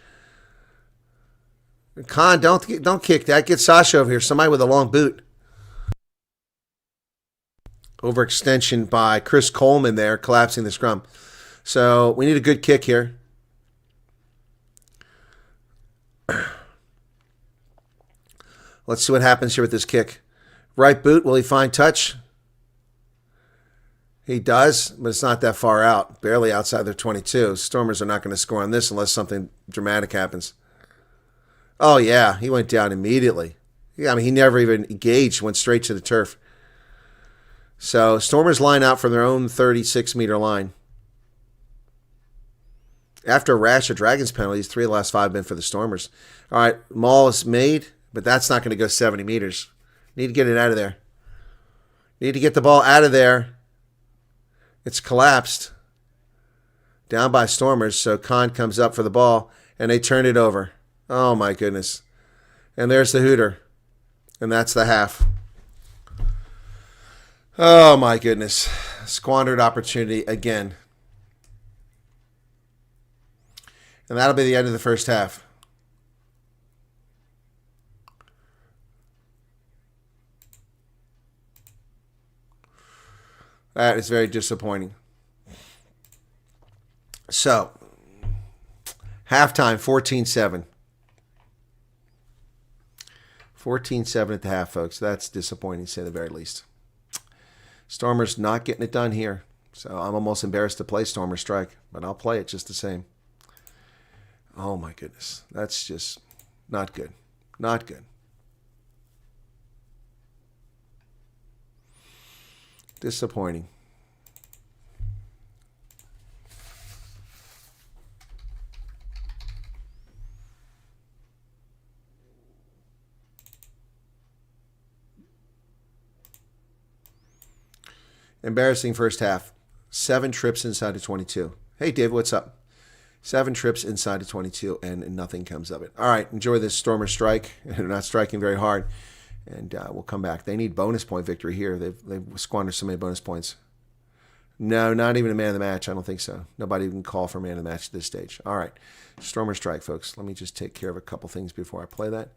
Khan, don't kick that. Get Sasha over here. Somebody with a long boot. Overextension by Chris Coleman there, collapsing the scrum. So we need a good kick here. Let's see what happens here with this kick. Right boot, will he find touch? He does, but it's not that far out. Barely outside their 22. Stormers are not going to score on this unless something dramatic happens. Oh, yeah, he went down immediately. Yeah, I mean, he never even engaged, went straight to the turf. So Stormers line out from their own 36-meter line. After a rash of Dragons penalties, 3 of the last 5 have been for the Stormers. All right, maul is made, but that's not going to go 70 meters. Need to get it out of there. Need to get the ball out of there. It's collapsed. Down by Stormers, so Khan comes up for the ball, and they turn it over. Oh, my goodness. And there's the hooter. And that's the half. Oh, my goodness. Squandered opportunity again. And that'll be the end of the first half. That is very disappointing. So, halftime, 14-7. 14-7 at the half, folks. That's disappointing, to say the very least. Stormers not getting it done here. So I'm almost embarrassed to play Stormer Strike, but I'll play it just the same. Oh, my goodness. That's just not good. Not good. Disappointing. Embarrassing first half. 7 trips inside of 22. Hey, Dave, what's up? 7 trips inside of 22, and nothing comes of it. All right, enjoy this Stormers strike. They're not striking very hard, and we'll come back. They need bonus point victory here. They've squandered so many bonus points. No, not even a man of the match. I don't think so. Nobody can call for a man of the match at this stage. All right, Stormer strike, folks. Let me just take care of a couple things before I play that.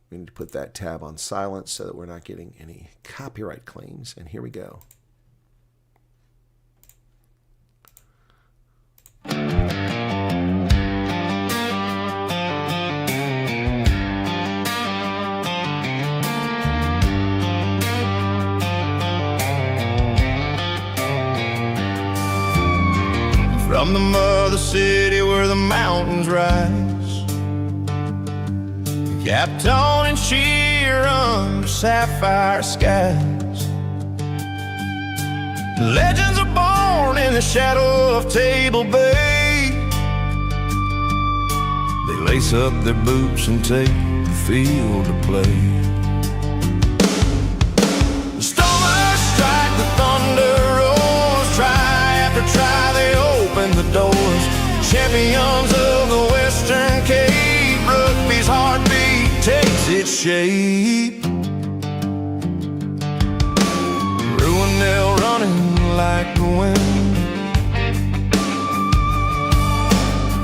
We need to put that tab on silent so that we're not getting any copyright claims. And here we go. From the mother city where the mountains rise, capped on and sheer under sapphire skies, legends are born in the shadow of Table Bay. They lace up their boots and take the field to play. The Stormers strike, the thunder roars, try after try they open the doors. Champions of the Western Cape, rugby's heartbeat takes its shape. Ruinell running like the wind,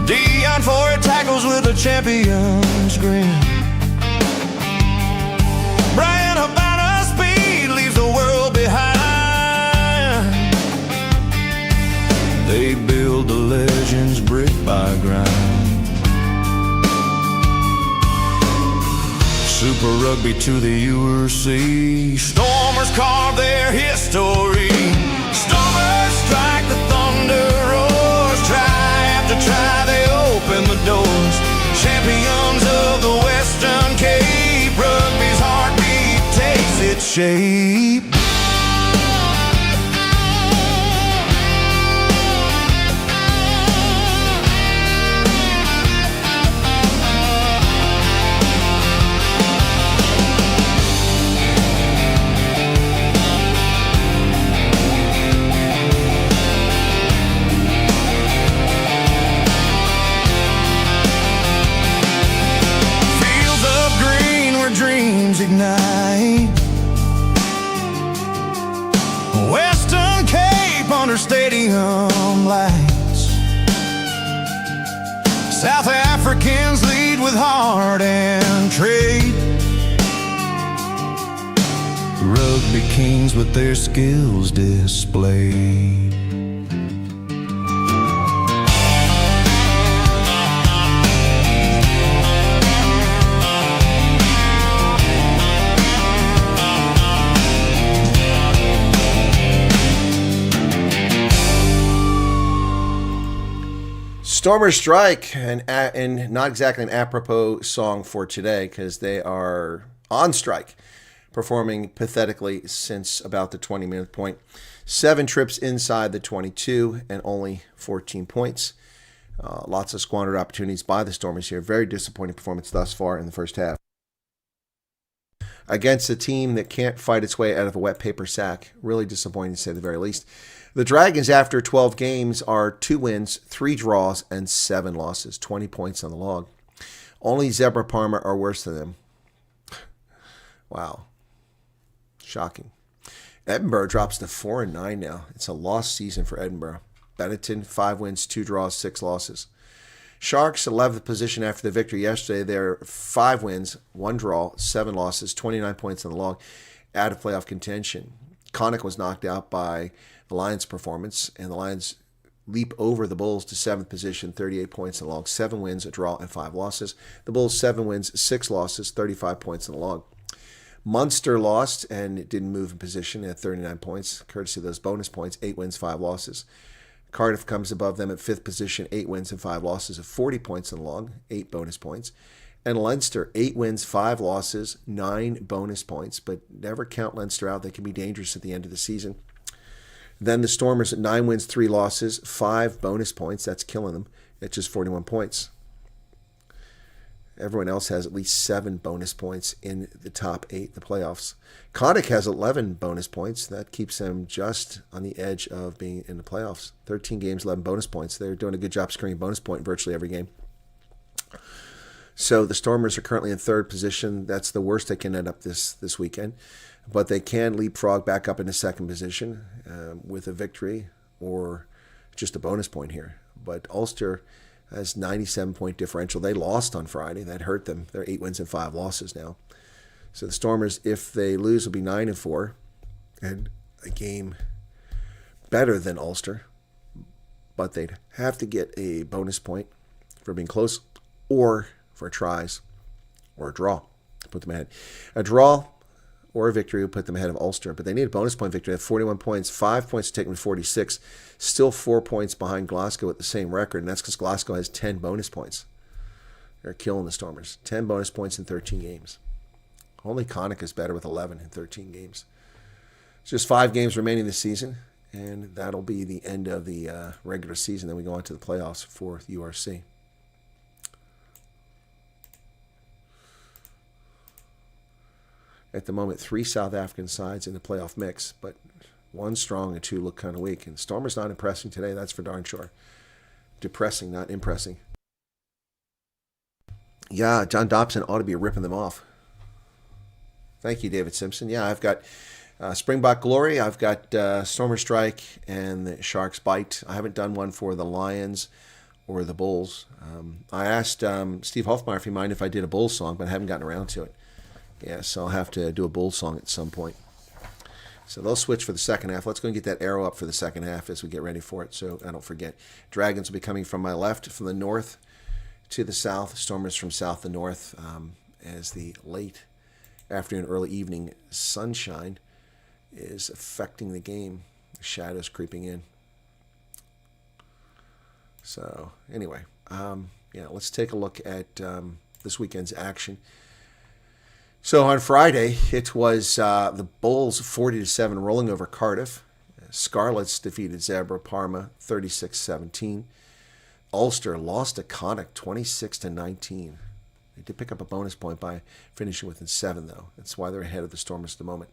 Dion for it tackles with a champion's grin. Brian Havana speed leaves the world behind. They build the legends brick by grind. Super Rugby to the URC, Stormers carve their history. Stormers strike, the thunder roars, try after try they open the doors. Champions of the Western Cape, rugby's heartbeat takes its shape. Ignite Western Cape under stadium lights. South Africans lead with heart and trade. Rugby kings with their skills displayed. Stormers strike, and not exactly an apropos song for today because they are on strike, performing pathetically since about the 20-minute point. 7 trips inside the 22 and only 14 points. Lots of squandered opportunities by the Stormers here. Very disappointing performance thus far in the first half. Against a team that can't fight its way out of a wet paper sack. Really disappointing to say the very least. The Dragons, after 12 games, are 2 wins, 3 draws, and 7 losses. 20 points on the log. Only Zebra Parma are worse than them. Wow. Shocking. Edinburgh drops to 4-9 now. It's a lost season for Edinburgh. Benetton, 5 wins, 2 draws, 6 losses. Sharks, 11th position after the victory yesterday. They're 5 wins, 1 draw, 7 losses, 29 points on the log, out of playoff contention. Connacht was knocked out by the Lions' performance, and the Lions leap over the Bulls to 7th position, 38 points on the log, 7 wins, a draw, and 5 losses. The Bulls, 7 wins, 6 losses, 35 points on the log. Munster lost and it didn't move in position at 39 points, courtesy of those bonus points, 8 wins, 5 losses. Cardiff comes above them at 5th position, 8 wins and 5 losses of 40 points on the log, 8 bonus points. And Leinster, 8 wins, 5 losses, 9 bonus points, but never count Leinster out. They can be dangerous at the end of the season. Then the Stormers at 9 wins, 3 losses, 5 bonus points. That's killing them at just 41 points. Everyone else has at least 7 bonus points in the top 8, the playoffs. Connacht has 11 bonus points. That keeps them just on the edge of being in the playoffs. 13 games, 11 bonus points. They're doing a good job scoring bonus point in virtually every game. So the Stormers are currently in 3rd position. That's the worst they can end up this weekend. But they can leapfrog back up into 2nd position with a victory or just a bonus point here. But Ulster has 97-point differential. They lost on Friday. That hurt them. They're 8 wins and 5 losses now. So the Stormers, if they lose, will be 9-4 and a game better than Ulster. But they'd have to get a bonus point for being close or for tries or a draw to put them ahead. A draw or a victory would put them ahead of Ulster, but they need a bonus point victory. They have 41 points, 5 points to take them to 46, still 4 points behind Glasgow with the same record, and that's because Glasgow has 10 bonus points. They're killing the Stormers. 10 bonus points in 13 games. Only Connacht is better with 11 in 13 games. It's just 5 games remaining this season, and that'll be the end of the regular season. Then we go on to the playoffs for the URC. At the moment, 3 South African sides in the playoff mix, but 1 strong and 2 look kind of weak. And Stormers not impressing today, that's for darn sure. Depressing, not impressing. Yeah, John Dobson ought to be ripping them off. Thank you, David Simpson. Yeah, I've got Springbok Glory, I've got Stormer Strike, and the Sharks Bite. I haven't done one for the Lions or the Bulls. I asked Steve Hoffmeyer if he minded if I did a Bulls song, but I haven't gotten around to it. Yeah, so I'll have to do a Bulls song at some point. So they'll switch for the second half. Let's go and get that arrow up for the second half as we get ready for it, so I don't forget. Dragons will be coming from my left, from the north to the south. Stormers from south to north as the late afternoon, early evening sunshine is affecting the game. The shadows creeping in. So anyway, let's take a look at this weekend's action. So on Friday, it was the Bulls 40-7 rolling over Cardiff. Scarlets defeated Zebra Parma 36-17. Ulster lost to Connacht 26-19. They did pick up a bonus point by finishing within 7, though. That's why they're ahead of the Stormers at the moment.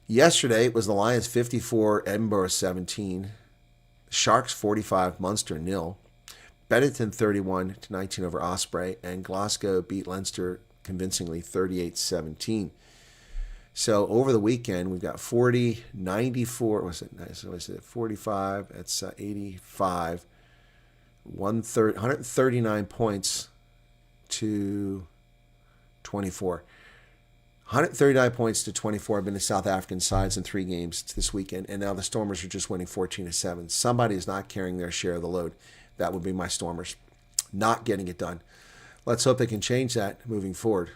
Yesterday, it was the Lions 54, Edinburgh 17. Sharks 45, Munster 0. Benetton 31-19 over Osprey, and Glasgow beat Leinster convincingly 38-17. So over the weekend, we've got 40, 94, was it 45, that's 85, 139 points to 24. 139 points to 24 have been the South African sides in 3 games this weekend, and now the Stormers are just winning 14-7. Somebody is not carrying their share of the load. That would be my Stormers. Not getting it done. Let's hope they can change that moving forward.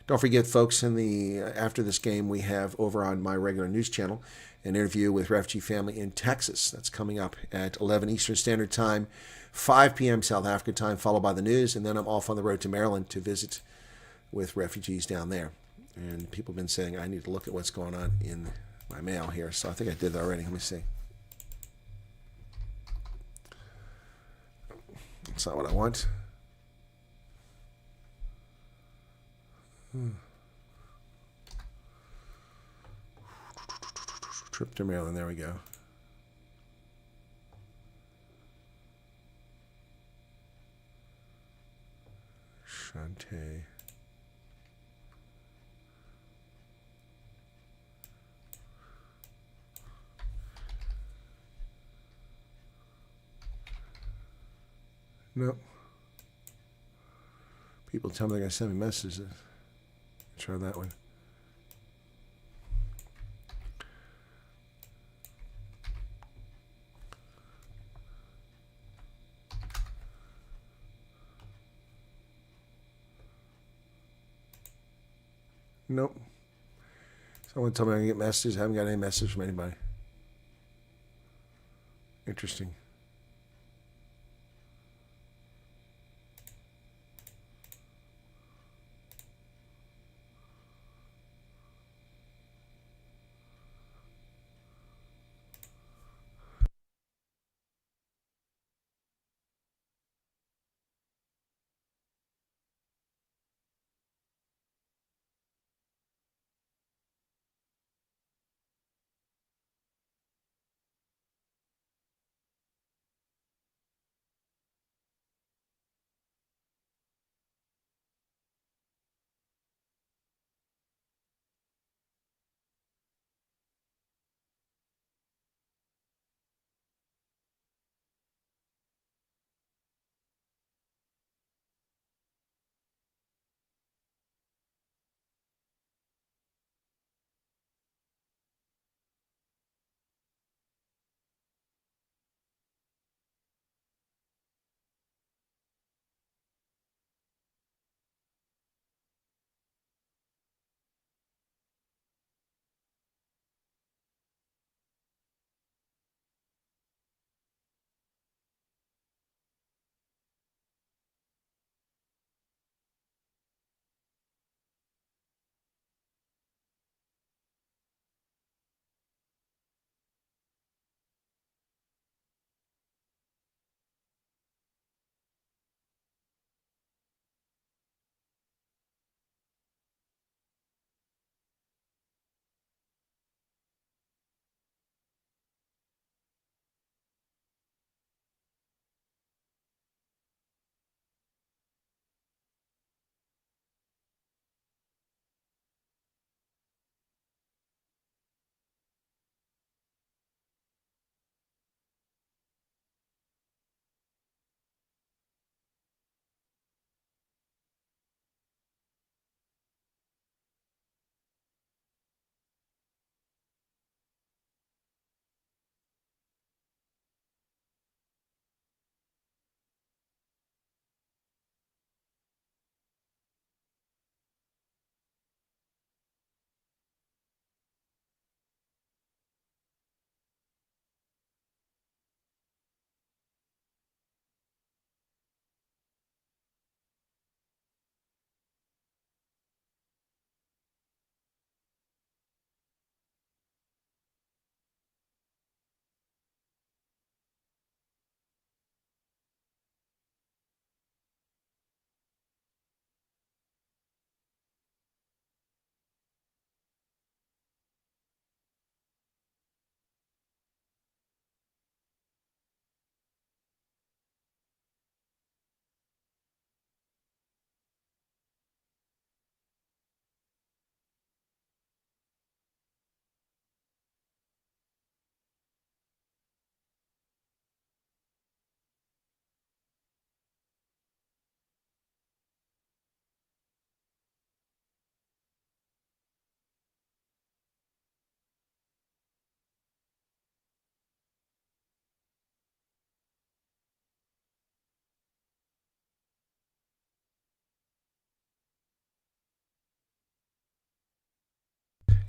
Don't forget, folks, after this game, we have over on my regular news channel an interview with refugee family in Texas. That's coming up at 11 Eastern Standard Time, 5 p.m. South African time, followed by the news, and then I'm off on the road to Maryland to visit with refugees down there. And people have been saying I need to look at what's going on in my mail here, so I think I did that already. Let me see. That's not what I want. Trip to Maryland, there we go. Shantae. Nope. People tell me they're going to send me messages. Try that one. Nope. Someone told me I can get messages. I haven't got any message from anybody. Interesting.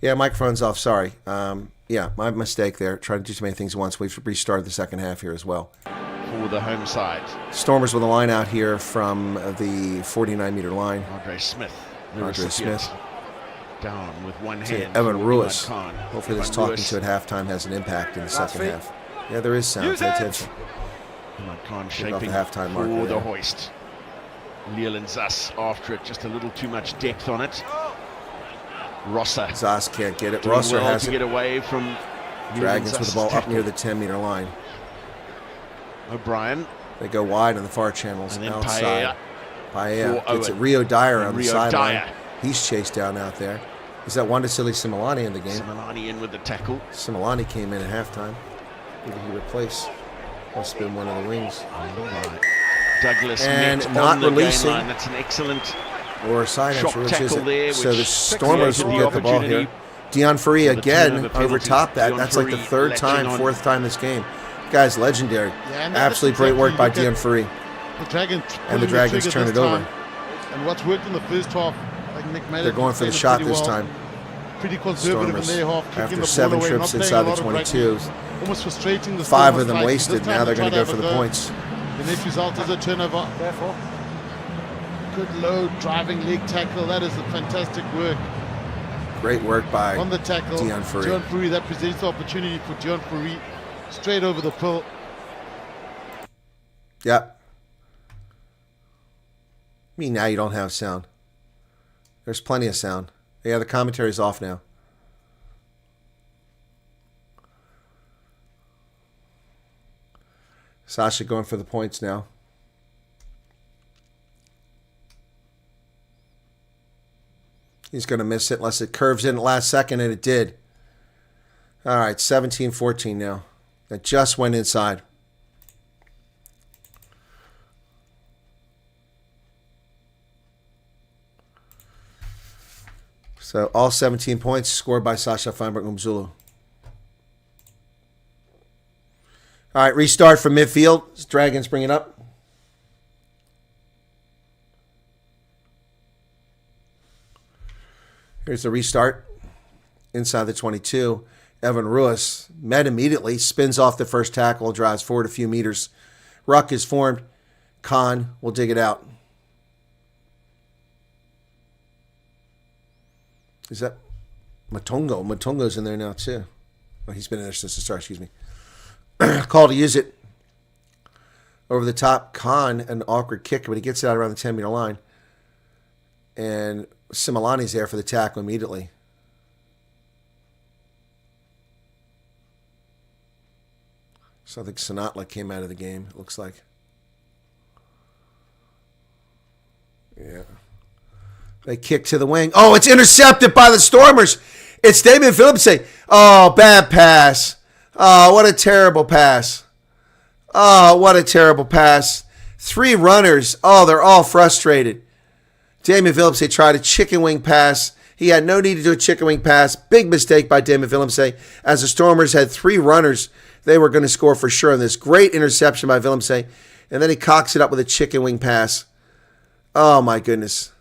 Yeah, microphone's off. Sorry. Yeah, my mistake there. Trying to do too many things at once. We've restarted the second half here as well. For the home side. Stormers with a line out here from the 49-meter line. Andre Smith. Down with one hand. Evan Ruiz. Hopefully this talking to at halftime has an impact in the second half. Yeah, there is sound. Pay attention. Khan shaping the halftime marker for the there. hoist. Leland Zas after it, just a little too much depth on it. Rosser. Zas can't get it. Doing Rosser well has to it. get away from Dragons with the ball up near the 10-meter line. O'Brien. They go wide on the far channels And then outside. Paella gets it. Owen. Rio Dyer on the Rio sideline. Dyer. He's chased down out there. Is that Wandasili Similani in the game? Similani in with the tackle. Similani came in at halftime. Who did he replace? Must have been one of the wings. Douglas And met not on the releasing. game line. That's an excellent Or a side shock entry, which tackle isn't. there, So the which Stormers will created get the the ball here. opportunity Dion Ferree for the again turnover penalty. overtopped that. Dion That's like the Ferree third latching time, on. fourth time this game. Guy's legendary. and Absolutely that's great work by exactly- Dion look Ferree. The Dragons And the Dragons turn it over. And what's worked in the first half, I think Nick made They're it going for the played it shot pretty this well. time. Pretty conservative Stormers, in their half, kicking after the ball 7 away, trips not playing inside a the lot of rugby. 22s, Almost frustrating the 5 Stormers of them side. wasted. This Now time they're they going to tried go for the have a points. The net result is a turnover. Careful. Good low driving leg tackle. That is a fantastic work Great work by on the tackle. Dion Ferree. Dion Ferree, that presents the opportunity for Dion Ferree. Straight over the pill. Yep. I mean, now you don't have sound. There's plenty of sound. Yeah, the commentary's off now. Sasha going for the points now. He's going to miss it unless it curves in at last second, and it did. All right, 17-14 now. That just went inside. So all 17 points scored by Sasha Feinberg-Umzulu. All right, restart from midfield. Dragons bring it up. Here's the restart. Inside the 22. Evan Ruiz met immediately, spins off the first tackle, drives forward a few meters. Ruck is formed. Khan will dig it out. Is that Matongo? Matongo's in there now too. Well, he's been in there since the start, excuse me. Call to use it. Over the top, Khan, an awkward kick, but he gets it out around the 10-meter line. And Similani's there for the tackle immediately. So I think Sonatla came out of the game, it looks like. Yeah. They kick to the wing. Oh, it's intercepted by the Stormers. It's Damian Phillips. Oh, bad pass. Oh, what a terrible pass. Oh, what a terrible pass. 3 runners. Oh, they're all frustrated. Damian Phillips tried a chicken wing pass. He had no need to do a chicken wing pass. Big mistake by Damian Phillips. As the Stormers had 3 runners, they were going to score for sure on this. Great interception by Phillips. And then he cocks it up with a chicken wing pass. Oh, my goodness.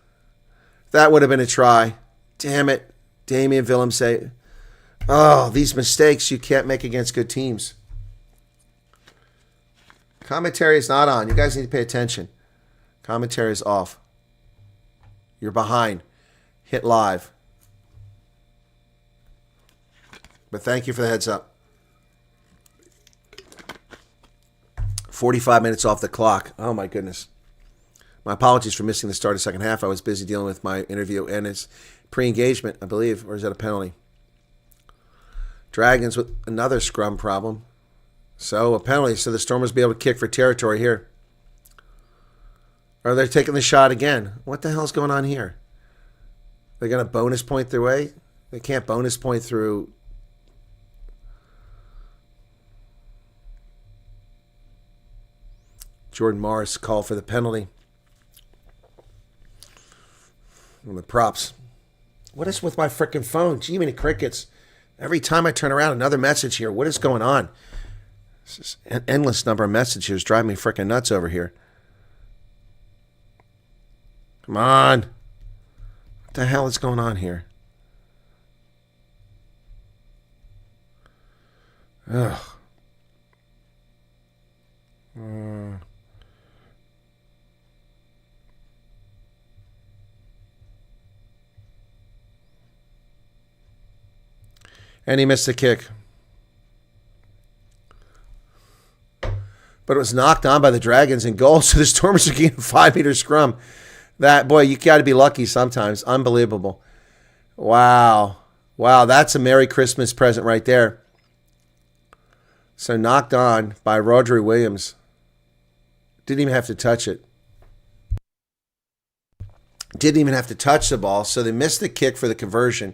That would have been a try. Damn it. Damian Willems. Oh, these mistakes you can't make against good teams. Commentary is not on. You guys need to pay attention. Commentary is off. You're behind. Hit live. But thank you for the heads up. 45 minutes off the clock. Oh, my goodness. My apologies for missing the start of the second half. I was busy dealing with my interview and its pre-engagement, I believe. Or is that a penalty? Dragons with another scrum problem. So a penalty. So the Stormers will be able to kick for territory here. Or they're taking the shot again. What the hell's going on here? They're going to bonus point their way? They can't bonus point through... Jordan Morris called for the penalty. And the props. What is with my freaking phone? Gee, many crickets. Every time I turn around, another message here. What is going on? This is an endless number of messages driving me freaking nuts over here. Come on. What the hell is going on here? Ugh. And he missed the kick. But it was knocked on by the Dragons in goal, so the Stormers are getting a 5-meter scrum. That, boy, you got to be lucky sometimes. Unbelievable. Wow. Wow, that's a Merry Christmas present right there. So knocked on by Rodri Williams. Didn't even have to touch it. Didn't even have to touch the ball, so they missed the kick for the conversion.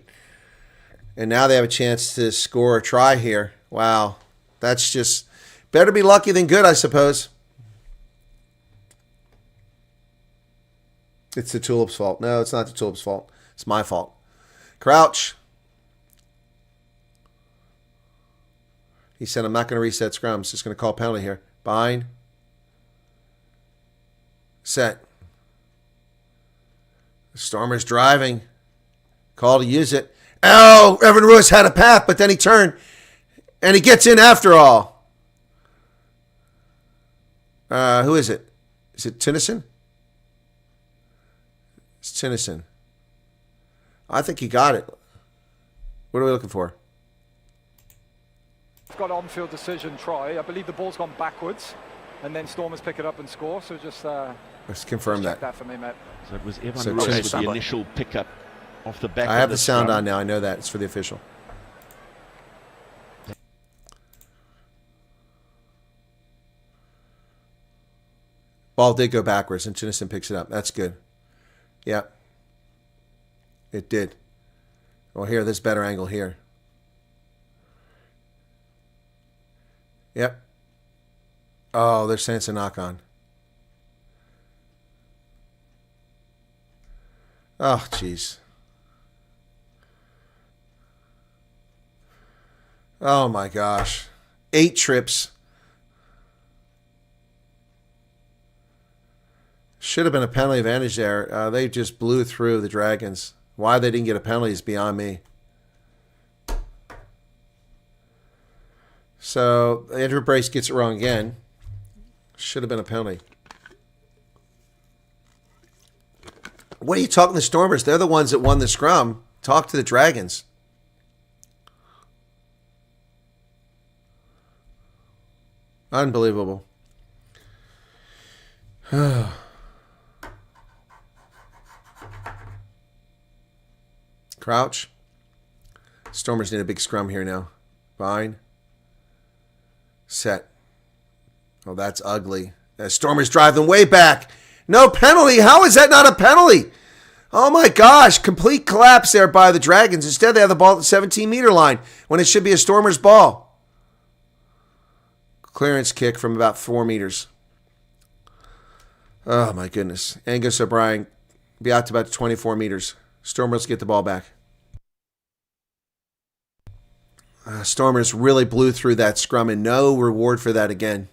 And now they have a chance to score a try here. Wow. That's just better be lucky than good, I suppose. It's the Tulips' fault. No, it's not the Tulips' fault. It's my fault. Crouch. He said, I'm not going to reset scrums. Just going to call penalty here. Bind. Set. The Stormers driving. Call to use it. Oh, Evan Ruiz had a path, but then he turned. And he gets in after all. Who is it? Is it Tennyson? It's Tennyson. I think he got it. What are we looking for? It's got on-field decision try. I believe the ball's gone backwards, and then Stormers pick it up and score. So just let's confirm check that. For me, mate. So it was Evan Ruiz with the initial pickup off the back. I have the sound on now. I know that. It's for the official. Ball did go backwards, and Tennyson picks it up. That's good. Yeah. It did. Well, here, this better angle here. Yep. Oh, they're saying it's a knock-on. Oh, jeez. Oh, my gosh. 8 trips. Should have been a penalty advantage there. They just blew through the Dragons. Why they didn't get a penalty is beyond me. So Andrew Brace gets it wrong again. Should have been a penalty. What are you talking to the Stormers? They're the ones that won the scrum. Talk to the Dragons. Unbelievable. Crouch. Stormers need a big scrum here now. Bind. Set. Oh, that's ugly. Stormers drive them way back. No penalty. How is that not a penalty? Oh, my gosh. Complete collapse there by the Dragons. Instead, they have the ball at the 17-meter line when it should be a Stormers ball. Clearance kick from about 4 meters. Oh, my goodness. Angus O'Brien be out to about 24 meters. Stormers get the ball back. Stormers really blew through that scrum, and no reward for that again.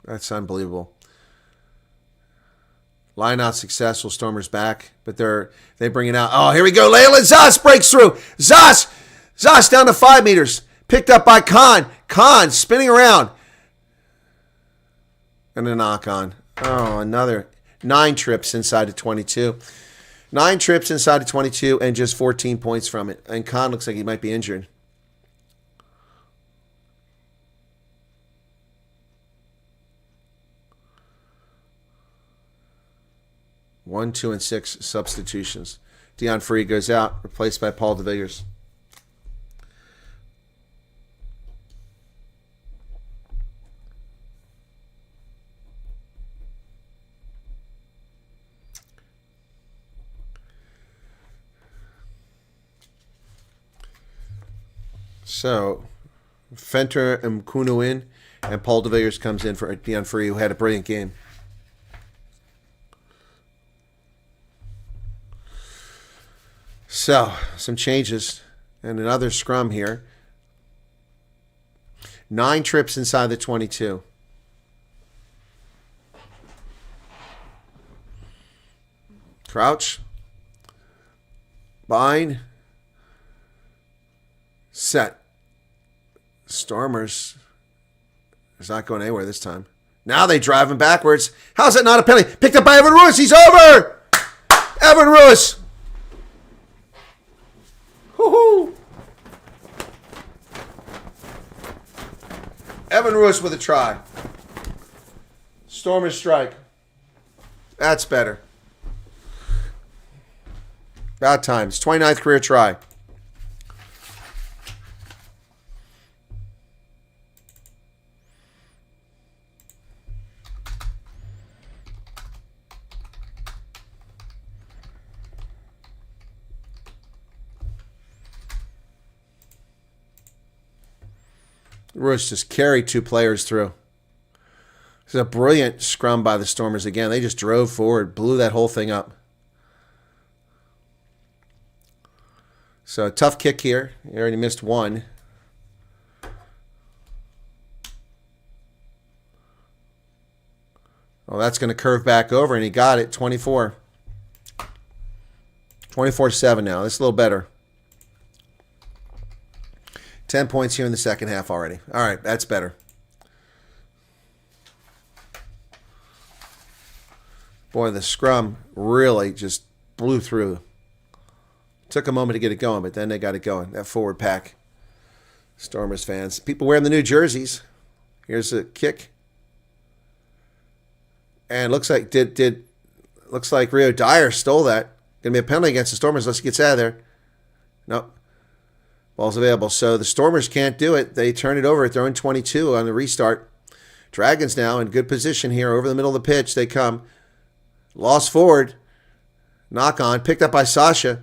That's unbelievable. Line out successful. Stormers back, but they bring it out. Oh, here we go. Leyland Zas breaks through. Zas down to 5 meters. Picked up by Khan. Khan spinning around. And a knock on. Oh, another 9 trips inside of 22. 9 trips inside of 22 and just 14 points from it. And Khan looks like he might be injured. One, 2, and 6 substitutions. Dion Free goes out, replaced by Paul DeVilliers. So, Fenter and Kuno in, and Paul DeVilliers comes in for Dion Free, who had a brilliant game. So, some changes and another scrum here. 9 trips inside the 22. Crouch. Bind. Set. Stormers is not going anywhere this time. Now they drive him backwards. How's that not a penalty? Picked up by Evan Ruiz. He's over. Evan Ruiz. Woo-hoo. Evan Ruiz with a try. Stormers strike. That's better. About time. It's 29th career try. Rush just carried 2 players through. It's a brilliant scrum by the Stormers again. They just drove forward, blew that whole thing up. So a tough kick here. He already missed 1. Well, that's going to curve back over, and he got it. 24. 24-7 now. That's a little better. 10 points here in the second half already. All right, that's better. Boy, the scrum really just blew through. Took a moment to get it going, but then they got it going. That forward pack. Stormers fans. People wearing the new jerseys. Here's a kick. And looks like looks like Rio Dyer stole that. Gonna be a penalty against the Stormers unless he gets out of there. Nope. Ball's available. So the Stormers can't do it. They turn it over. They're in 22 on the restart. Dragons now in good position here over the middle of the pitch. They come. Lost forward. Knock on. Picked up by Sasha.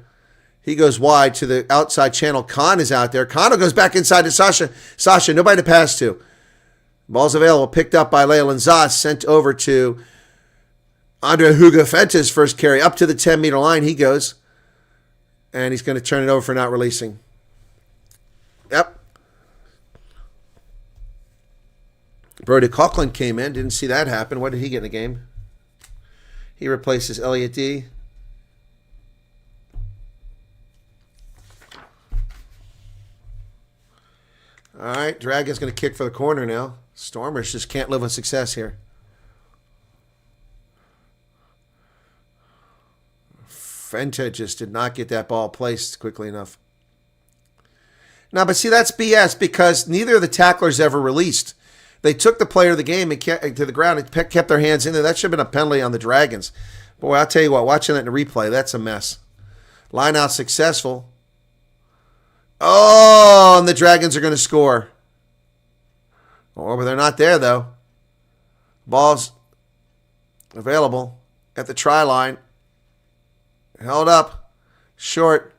He goes wide to the outside channel. Khan is out there. Khan goes back inside to Sasha. Sasha, nobody to pass to. Ball's available. Picked up by Leland Zas. Sent over to Andre Hugo Fente's first carry. Up to the 10-meter line he goes. And he's going to turn it over for not releasing. Yep. Brody Coughlin came in. Didn't see that happen. What did he get in the game? He replaces Elliot D. All right. Dragon's going to kick for the corner now. Stormers just can't live with success here. Fente just did not get that ball placed quickly enough. Now, but see, that's BS because neither of the tacklers ever released. They took the player of the game and to the ground and kept their hands in there. That should have been a penalty on the Dragons. Boy, I'll tell you what, watching that in the replay, that's a mess. Line out successful. Oh, and the Dragons are going to score. Oh, but they're not there, though. Ball's available at the try line. Held up. Short.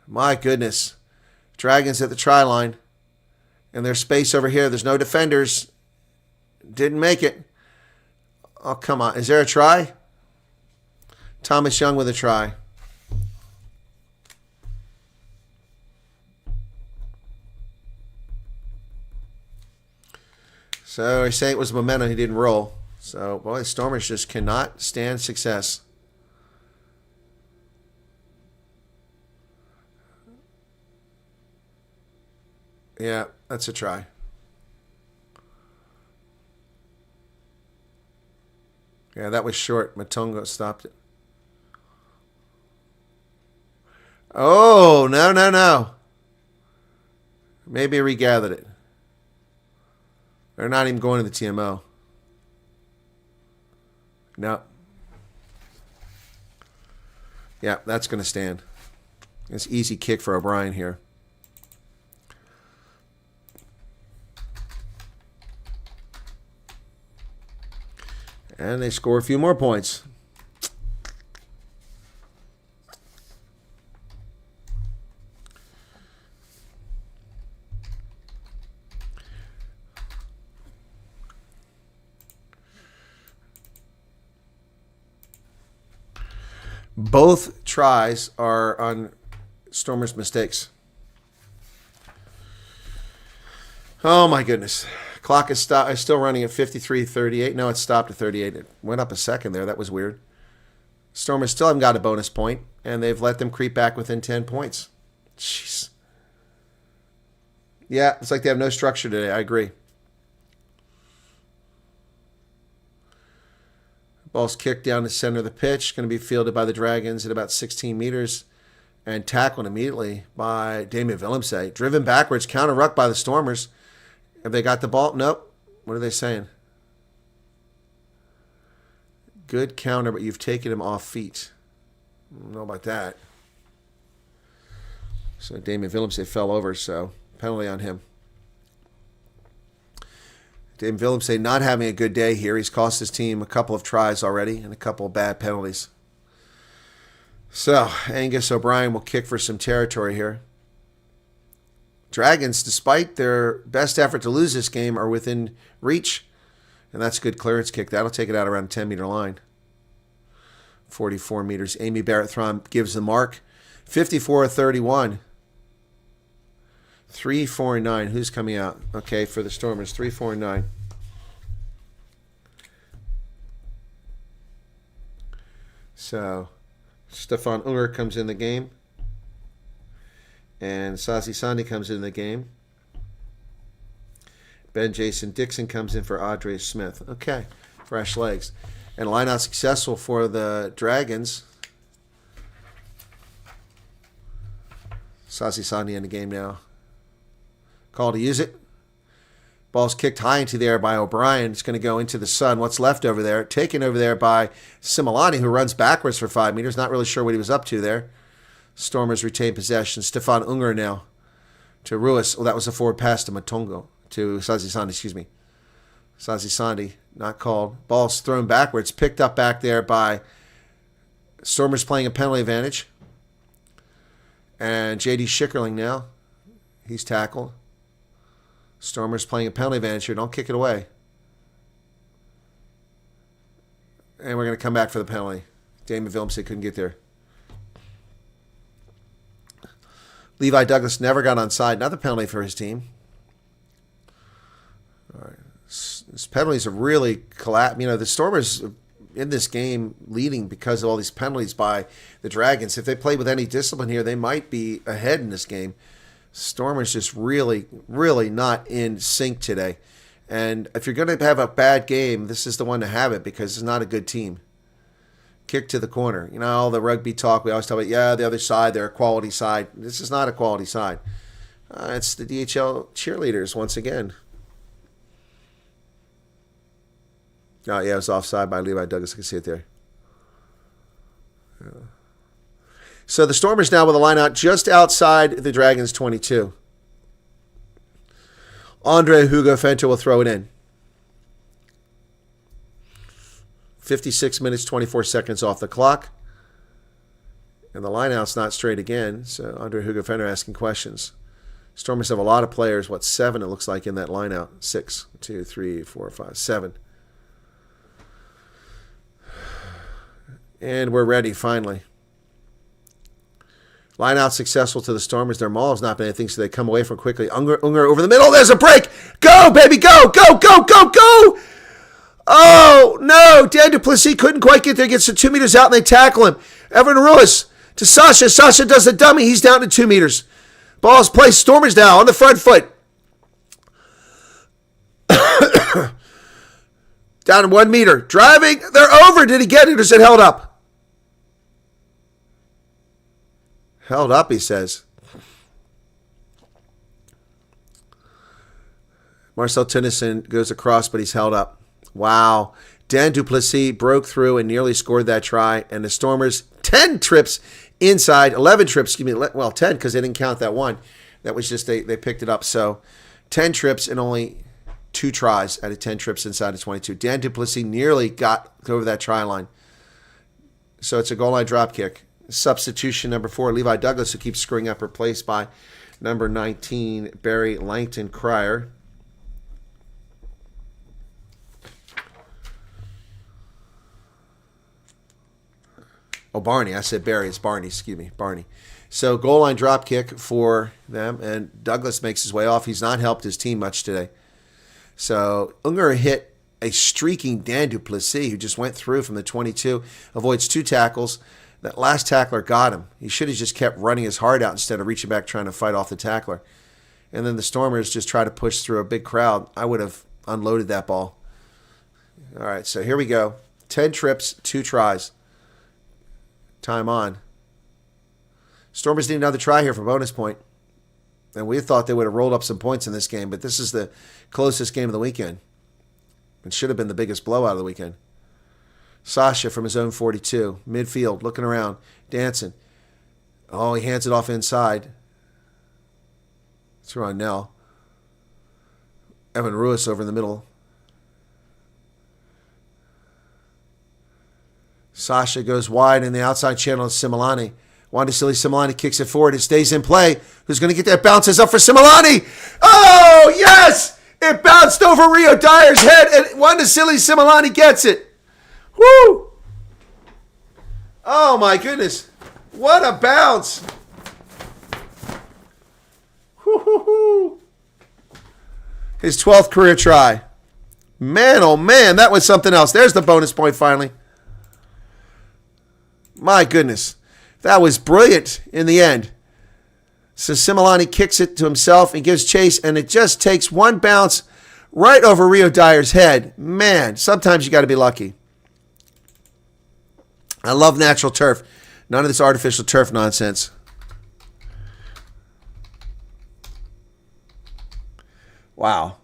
My goodness. Dragons at the try line. And there's space over here. There's no defenders. Didn't make it. Oh, come on. Is there a try? Thomas Young with a try. So I say it was momentum. He didn't roll. So, boy, the Stormers just cannot stand success. Yeah, that's a try. Yeah, that was short. Matongo stopped it. Oh, no. Maybe I regathered it. They're not even going to the TMO. No. Yeah, that's going to stand. It's easy kick for O'Brien here. And they score a few more points. Both tries are on Stormers' mistakes. Oh, my goodness. Clock is still running at 53:38. No, it stopped at 38. It went up a second there. That was weird. Stormers still haven't got a bonus point, and they've let them creep back within 10 points. Jeez. Yeah, it's like they have no structure today. I agree. Ball's kicked down the center of the pitch. Going to be fielded by the Dragons at about 16 meters and tackled immediately by Damien Willemse. Driven backwards, counter ruck by the Stormers. Have they got the ball? Nope. What are they saying? Good counter, but you've taken him off feet. I don't know about that. So Damien Willemse fell over, so penalty on him. Damien Willemse not having a good day here. He's cost his team a couple of tries already and a couple of bad penalties. So Angus O'Brien will kick for some territory here. Dragons, despite their best effort to lose this game, are within reach. And that's a good clearance kick. That'll take it out around the 10-meter line. 44 meters. Amy Barrett-Throm gives the mark. 54-31. 3-4-9. Who's coming out? Okay, for the Stormers, 3-4-9. So, Stefan Unger comes in the game. And Sazi Sandi comes in the game. Ben Jason Dixon comes in for Audrey Smith. Okay, fresh legs. And line out successful for the Dragons. Sazi Sandi in the game now. Call to use it. Ball's kicked high into the air by O'Brien. It's going to go into the sun. What's left over there? Taken over there by Similani, who runs backwards for 5 meters. Not really sure what he was up to there. Stormers retain possession. Stefan Unger now to Ruiz. Oh, that was a forward pass to Matongo. To Sazi Sandi, excuse me. Sazi Sandi, not called. Ball's thrown backwards. Picked up back there by Stormers playing a penalty advantage. And J.D. Schickerling now. He's tackled. Stormers playing a penalty advantage here. Don't kick it away. And we're going to come back for the penalty. Damon Willemse couldn't get there. Levi Douglas never got onside. Another penalty for his team. All right. His penalties have really collapsed. You know, the Stormers in this game leading because of all these penalties by the Dragons. If they played with any discipline here, they might be ahead in this game. Stormers just really, really not in sync today. And if you're going to have a bad game, this is the one to have it because it's not a good team. Kick to the corner. You know, all the rugby talk, we always talk about, yeah, the other side, they're a quality side. This is not a quality side. It's the DHL cheerleaders once again. Oh, yeah, it was offside by Levi Douglas. I can see it there. Yeah. So the Stormers now with a line out just outside the Dragons' 22. Andre Hugo Fenter will throw it in. 56 minutes, 24 seconds off the clock. And the lineout's not straight again, so Andre Hugo Fenter asking questions. Stormers have a lot of players. 7 it looks like in that lineout? 6, 2, 3, 4, 5, 7. And we're ready, finally. Line out successful to the Stormers. Their maul has not been anything, so they come away from quickly. Unger over the middle. There's a break. Go, baby, go, go, go, go, go. Oh, no. Dan Duplessis couldn't quite get there. Gets to 2 meters out, and they tackle him. Evan Ruiz to Sasha. Sasha does the dummy. He's down to 2 meters. Ball's placed. Stormers now on the front foot. Down to 1 meter. Driving. They're over. Did he get it or is it held up? Held up, he says. Marcel Tennyson goes across, but he's held up. Wow. Dan Duplessis broke through and nearly scored that try. And the Stormers, 10 trips inside, 11 trips, excuse me, well, 10 because they didn't count that one. That was just, they picked it up. So 10 trips and only 2 tries out of 10 trips inside the 22. Dan Duplessis nearly got over that try line. So it's a goal line drop kick. Substitution number 4, Levi Douglas, who keeps screwing up, replaced by number 19, Barry Langton Cryer. Oh, Barney. I said Barry. It's Barney. Excuse me. Barney. So goal line drop kick for them, and Douglas makes his way off. He's not helped his team much today. So Unger hit a streaking Dan Duplessis who just went through from the 22, avoids 2 tackles. That last tackler got him. He should have just kept running his heart out instead of reaching back trying to fight off the tackler. And then the Stormers just try to push through a big crowd. I would have unloaded that ball. All right, so here we go. 10 trips, 2 tries. Time on. Stormers need another try here for bonus point. And we thought they would have rolled up some points in this game, but this is the closest game of the weekend. It should have been the biggest blowout of the weekend. Sasha from his own 42. Midfield, looking around, dancing. Oh, he hands it off inside. It's Ronell. Evan Ruiz over in the middle. Sasha goes wide in the outside channel of Similani. Wandasili Similani kicks it forward. It stays in play. Who's going to get that? Bounces up for Similani. Oh, yes! It bounced over Rio Dyer's head, and Wandasili Similani gets it. Woo! Oh, my goodness. What a bounce. Woo-hoo-hoo. His 12th career try. Man, oh, man, that was something else. There's the bonus point finally. My goodness. That was brilliant in the end. So Similani kicks it to himself and gives chase, and it just takes one bounce right over Rio Dyer's head. Man, sometimes you got to be lucky. I love natural turf. None of this artificial turf nonsense. Wow.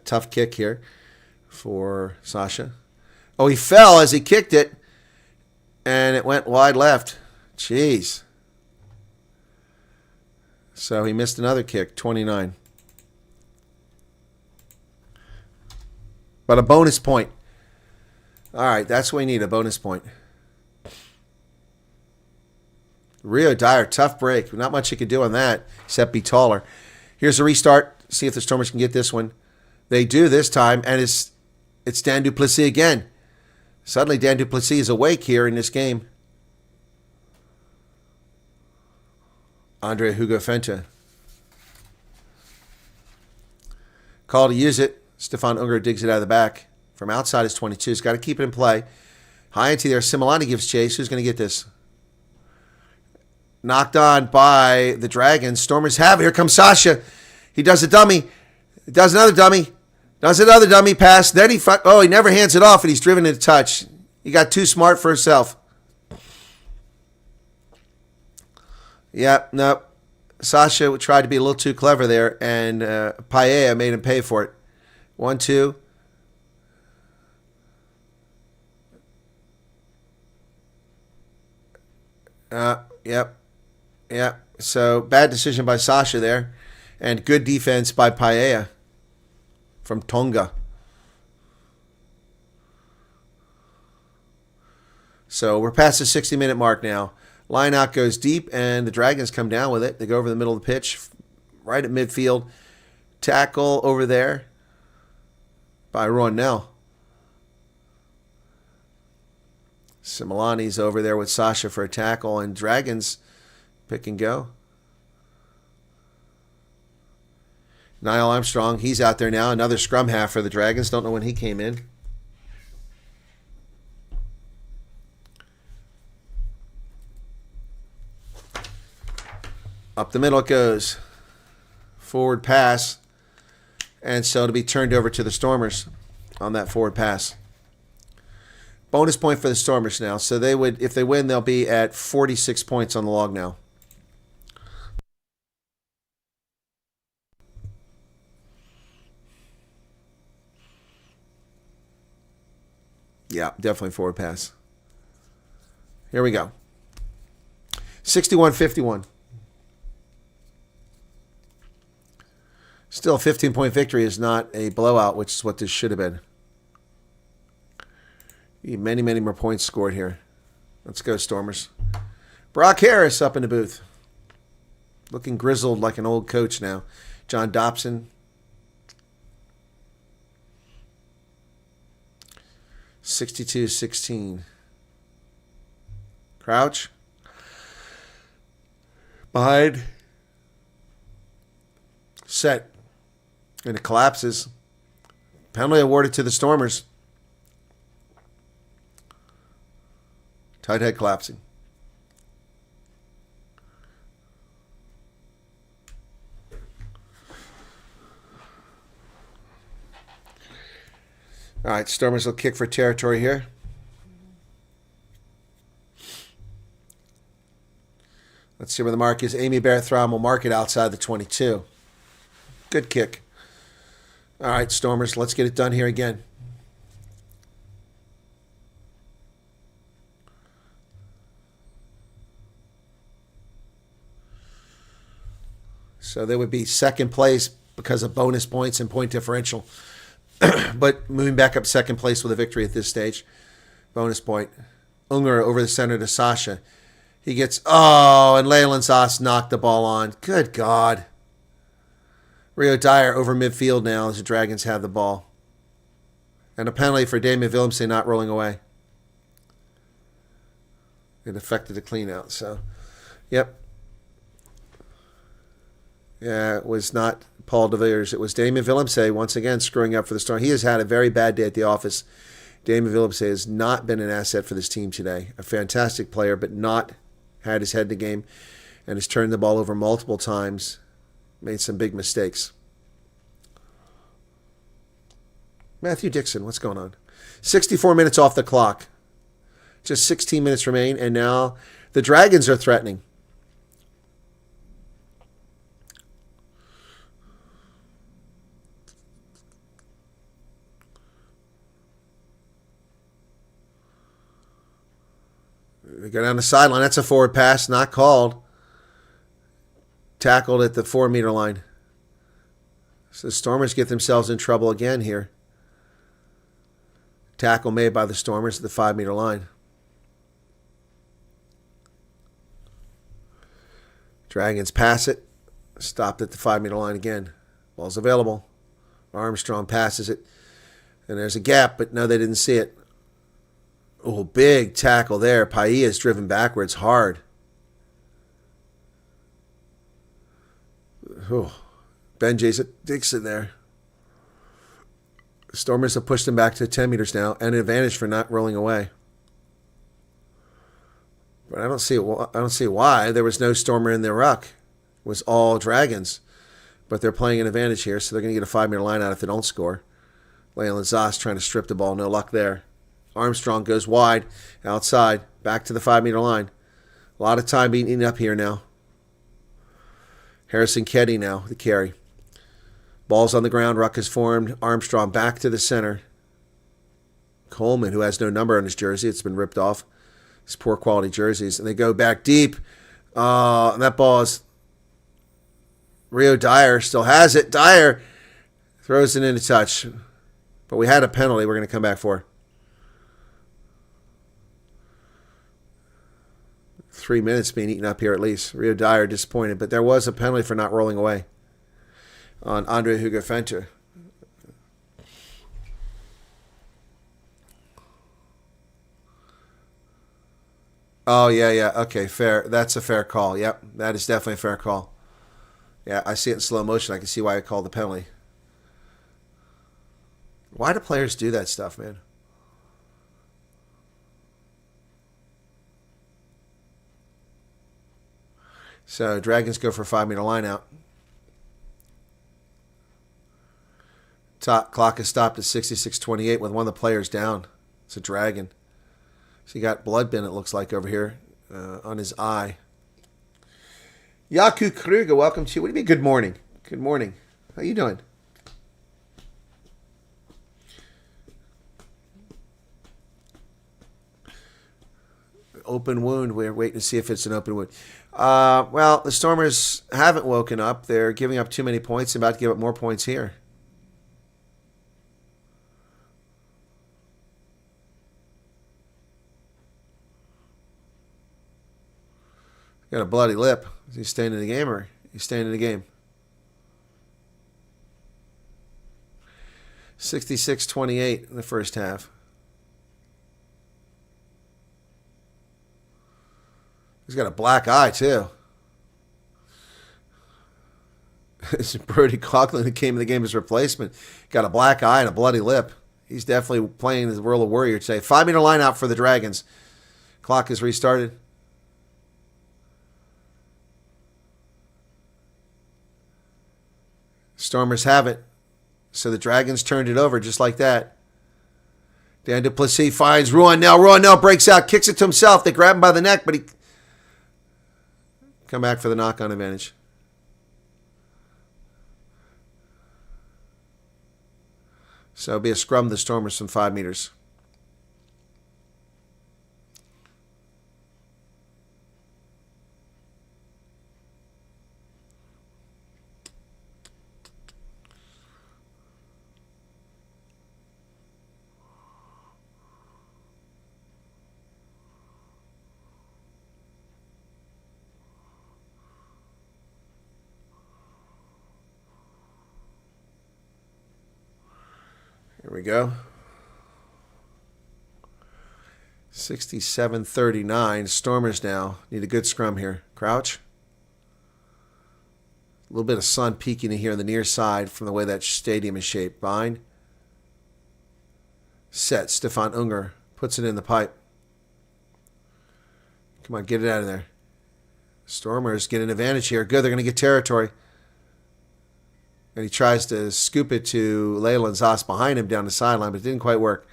Tough kick here for Sasha. Oh, he fell as he kicked it, and it went wide left. Jeez. So he missed another kick, 29. But a bonus point. All right, that's what we need, a bonus point. Rio Dyer, tough break. Not much he could do on that, except be taller. Here's a restart. See if the Stormers can get this one. They do this time, and it's Dan Duplessis again. Suddenly, Dan Duplessis is awake here in this game. Andre Hugo Fenta. Call to use it. Stefan Unger digs it out of the back. From outside his 22. He's got to keep it in play. High into there. Similani gives chase. Who's going to get this? Knocked on by the Dragons. Stormers have it. Here comes Sasha. He does a dummy. Does another dummy. Does another dummy pass. Then he never hands it off, and he's driven into touch. He got too smart for himself. Yeah, no. Sasha tried to be a little too clever there, and Paella made him pay for it. 1-2. Yep. So bad decision by Sasha there, and good defense by Paella from Tonga. So we're past the 60-minute mark now. Line out goes deep, and the Dragons come down with it. They go over the middle of the pitch, right at midfield. Tackle over there by Ronell. Similani's over there with Sasha for a tackle, and Dragons pick and go. Niall Armstrong, he's out there now. Another scrum half for the Dragons. Don't know when he came in. Up the middle it goes. Forward pass. And so to be turned over to the Stormers on that forward pass. Bonus point for the Stormers now. So they would, if they win, they'll be at 46 points on the log now. Yeah, definitely forward pass. Here we go. 61-51. Still, a 15-point victory is not a blowout, which is what this should have been. Many, many more points scored here. Let's go, Stormers. Brock Harris up in the booth. Looking grizzled like an old coach now. John Dobson. $62-16. Crouch. Behind. Set. And it collapses. Penalty awarded to the Stormers. Tight head collapsing. All right, Stormers will kick for territory here. Let's see where the mark is. Amy Barrett-Throm will mark it outside the 22. Good kick. All right, Stormers, let's get it done here again. So they would be second place because of bonus points and point differential. But moving back up second place with a victory at this stage. Bonus point. Unger over the center to Sasha. He gets, and Leyland Zas knocked the ball on. Good God. Rio Dyer over midfield now as the Dragons have the ball. And a penalty for Damien Willemse not rolling away. It affected the clean out. So, yep. Yeah, it was not Paul de Villiers. It was Damien Willemse once again screwing up for the Storm. He has had a very bad day at the office. Damien Willemse has not been an asset for this team today. A fantastic player, but not had his head in the game and has turned the ball over multiple times. Made some big mistakes. Matthew Dixon, what's going on? 64 minutes off the clock. Just 16 minutes remain, and now the Dragons are threatening. They go down the sideline. That's a forward pass, not called. Tackled at the 4-meter line. So the Stormers get themselves in trouble again here. Tackle made by the Stormers at the 5-meter line. Dragons pass it. Stopped at the 5-meter line again. Ball's available. Armstrong passes it. And there's a gap, but no, they didn't see it. Oh, big tackle there. Pailla is driven backwards hard. Oh, Ben Dixon there. Stormers have pushed him back to 10 meters now, and an advantage for not rolling away. But I don't see why. There was no Stormer in their ruck. It was all Dragons. But they're playing an advantage here, so they're going to get a 5-meter line out if they don't score. Leyland Zas trying to strip the ball. No luck there. Armstrong goes wide, outside, back to the 5-meter line. A lot of time being eaten up here now. Harrison Keddy now, the carry. Ball's on the ground, ruck is formed. Armstrong back to the center. Coleman, who has no number on his jersey, it's been ripped off. His poor quality jerseys. And they go back deep. And that ball is... Rio Dyer still has it. Dyer throws it in a touch. But we had a penalty we're going to come back for. 3 minutes being eaten up here at least. Rio Dyer disappointed, but there was a penalty for not rolling away on Andre Hugo Fenter. Oh, yeah. Okay, fair. That's a fair call. Yep, that is definitely a fair call. Yeah, I see it in slow motion. I can see why I called the penalty. Why do players do that stuff, man? So Dragons go for a 5-meter line out. Clock is stopped at 66:28 with one of the players down. It's a Dragon. So he got blood bin, it looks like, over here on his eye. Yaku Kruger, welcome to you. What do you mean good morning? Good morning. How you doing? Open wound. We're waiting to see if it's an open wound. Well, the Stormers haven't woken up. They're giving up too many points. They're about to give up more points here. Got a bloody lip. Is he staying in the game or he's staying in the game? 66-28 in the first half. He's got a black eye, too. This is Brody Coughlin, who came in the game as replacement. Got a black eye and a bloody lip. He's definitely playing the role of warrior today. 5-meter line out for the Dragons. Clock is restarted. Stormers have it. So the Dragons turned it over just like that. Dan Duplessis finds Ruan now. Ruan now breaks out, kicks it to himself. They grab him by the neck, but he come back for the knock-on advantage. So it'll be a scrum to the Stormers from 5 meters. Here we go. 67-39. Stormers now need a good scrum here. Crouch. A little bit of sun peeking in here on the near side from the way that stadium is shaped. Bind. Set. Stefan Unger puts it in the pipe. Come on, get it out of there. Stormers get an advantage here. Good, they're going to get territory. And he tries to scoop it to Leyland Zas behind him down the sideline, but it didn't quite work.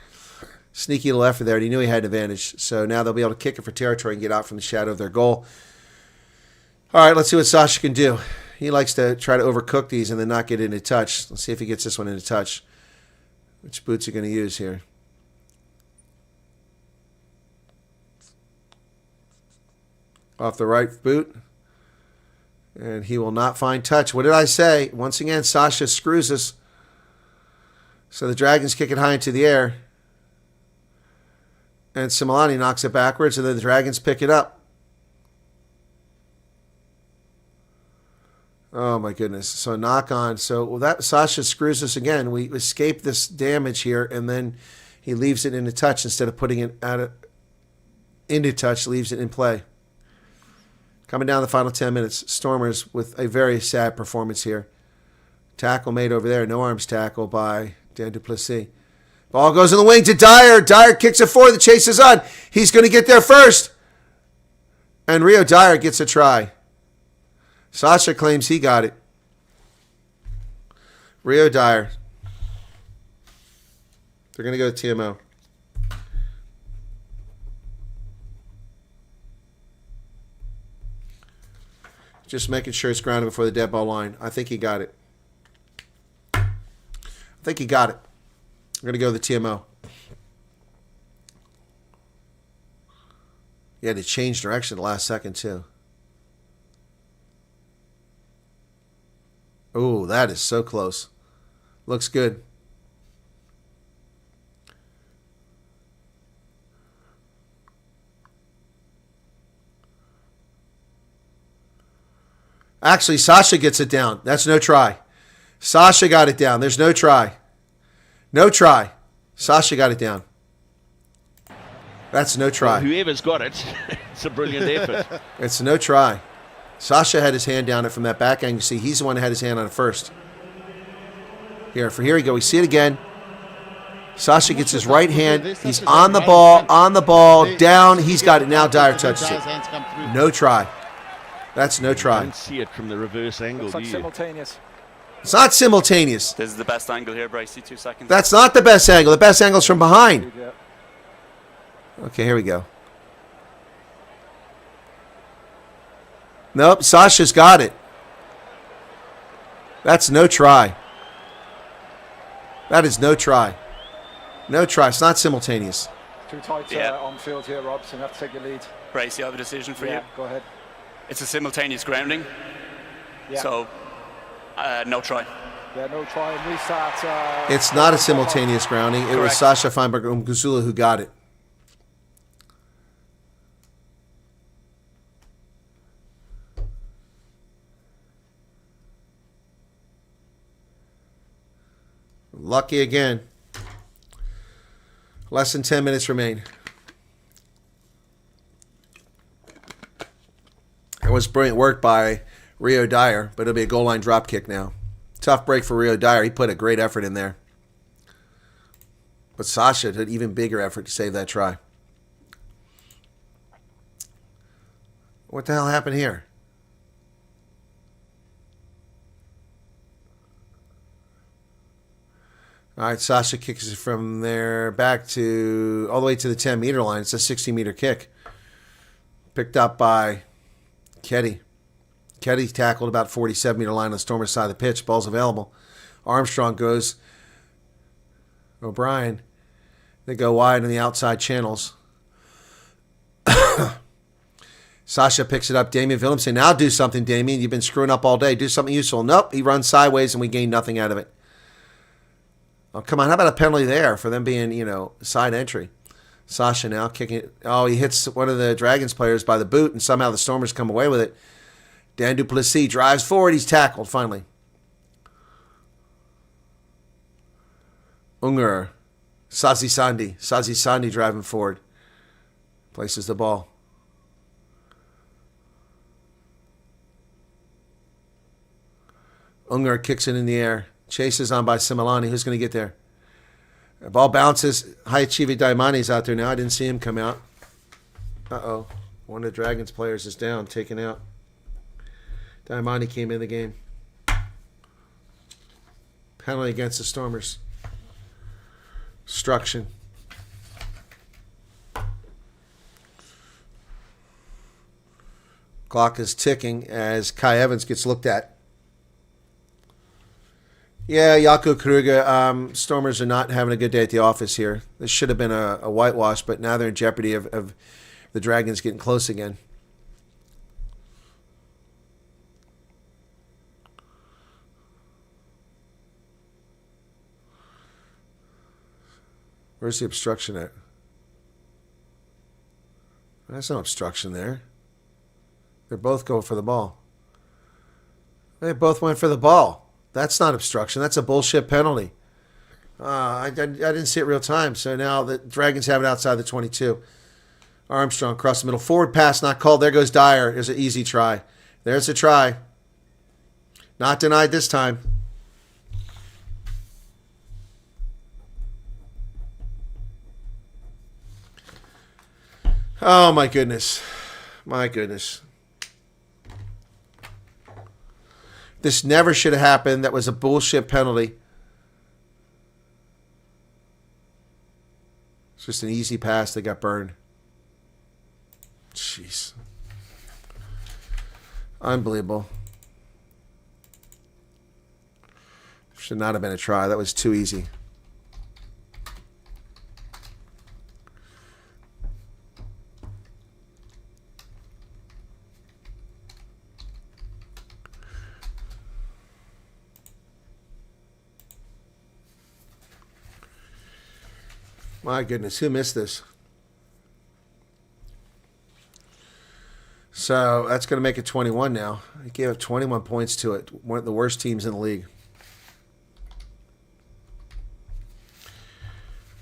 Sneaky little effort there, and he knew he had an advantage. So now they'll be able to kick it for territory and get out from the shadow of their goal. All right, let's see what Sasha can do. He likes to try to overcook these and then not get into touch. Let's see if he gets this one into touch. Which boots are going to use here? Off the right boot. And he will not find touch. What did I say? Once again, Sasha screws us. So the Dragons kick it high into the air. And Similani knocks it backwards, and then the Dragons pick it up. Oh, my goodness. So knock on. So that Sasha screws us again. We escape this damage here, and then he leaves it into touch instead of putting it into touch, leaves it in play. Coming down the final 10 minutes, Stormers with a very sad performance here. Tackle made over there. No arms tackle by Dan Duplessis. Ball goes in the wing to Dyer. Dyer kicks it forward. The chase is on. He's going to get there first. And Rio Dyer gets a try. Sasha claims he got it. Rio Dyer. They're going to go to TMO. Just making sure it's grounded before the dead ball line. I think he got it. I'm going to go to the TMO. He had to change direction the last second, too. Oh, that is so close. Looks good. Actually, Sasha gets it down. That's no try. Sasha got it down. There's no try. No try. Sasha got it down. That's no try. Well, whoever's got it, it's a brilliant effort. It's no try. Sasha had his hand down it from that back angle. See, he's the one that had his hand on it first. Here we go. We see it again. Sasha gets his right hand. He's on the ball, down. He's got it. Now Dyer touches it. No try. That's no try. You don't see it from the reverse angle, Looks like do you? simultaneous. It's not simultaneous. This is the best angle here, Bryce. See 2 seconds. That's not the best angle. The best angle is from behind. Yeah. Okay, here we go. Nope, Sasha's got it. That's no try. That is no try. No try. It's not simultaneous. Too tight on field here, Rob, so you have to take your lead. Bryce, you have a decision for you. Go ahead. It's a simultaneous grounding. Yeah. So, no try. Yeah, no try and restart. It's not a simultaneous grounding. It was Correct. Sasha Feinberg Umguzula who got it. Lucky again. Less than 10 minutes remain. It was brilliant work by Rio Dyer, but it'll be a goal line drop kick now. Tough break for Rio Dyer. He put a great effort in there. But Sasha did an even bigger effort to save that try. What the hell happened here? All right, Sasha kicks it from there back to all the way to the 10-meter line. It's a 60-meter kick. Picked up by Ketty. Ketty tackled about 47-meter line on the Stormers' side of the pitch. Ball's available. Armstrong goes. O'Brien. They go wide in the outside channels. Sasha picks it up. Damien Willemse. Now do something, Damien. You've been screwing up all day. Do something useful. Nope. He runs sideways and we gain nothing out of it. Oh, come on. How about a penalty there for them being, side entry? Sasha now kicking it. Oh, he hits one of the Dragons players by the boot and somehow the Stormers come away with it. Dan Duplessis drives forward. He's tackled finally. Unger. Sazi Sandi driving forward. Places the ball. Unger kicks it in the air. Chases on by Similani. Who's going to get there? The ball bounces. Haichivi Daimani's out there now. I didn't see him come out. Uh-oh. One of the Dragons players is down, taken out. Daimani came in the game. Penalty against the Stormers. Obstruction. Clock is ticking as Kai Evans gets looked at. Yeah, Jaco Kruger, Stormers are not having a good day at the office here. This should have been a whitewash, but now they're in jeopardy of the Dragons getting close again. Where's the obstruction at? There's no obstruction there. They're both going for the ball. They both went for the ball. That's not obstruction. That's a bullshit penalty. I didn't see it real time, so now the Dragons have it outside the 22. Armstrong across the middle. Forward pass not called. There goes Dyer. There's an easy try. There's a try. Not denied this time. Oh, my goodness. My goodness. This never should have happened. That was a bullshit penalty. It's just an easy pass that got burned. Jeez. Unbelievable. Should not have been a try. That was too easy. My goodness, who missed this? So that's going to make it 21 now. He gave up 21 points to it. One of the worst teams in the league.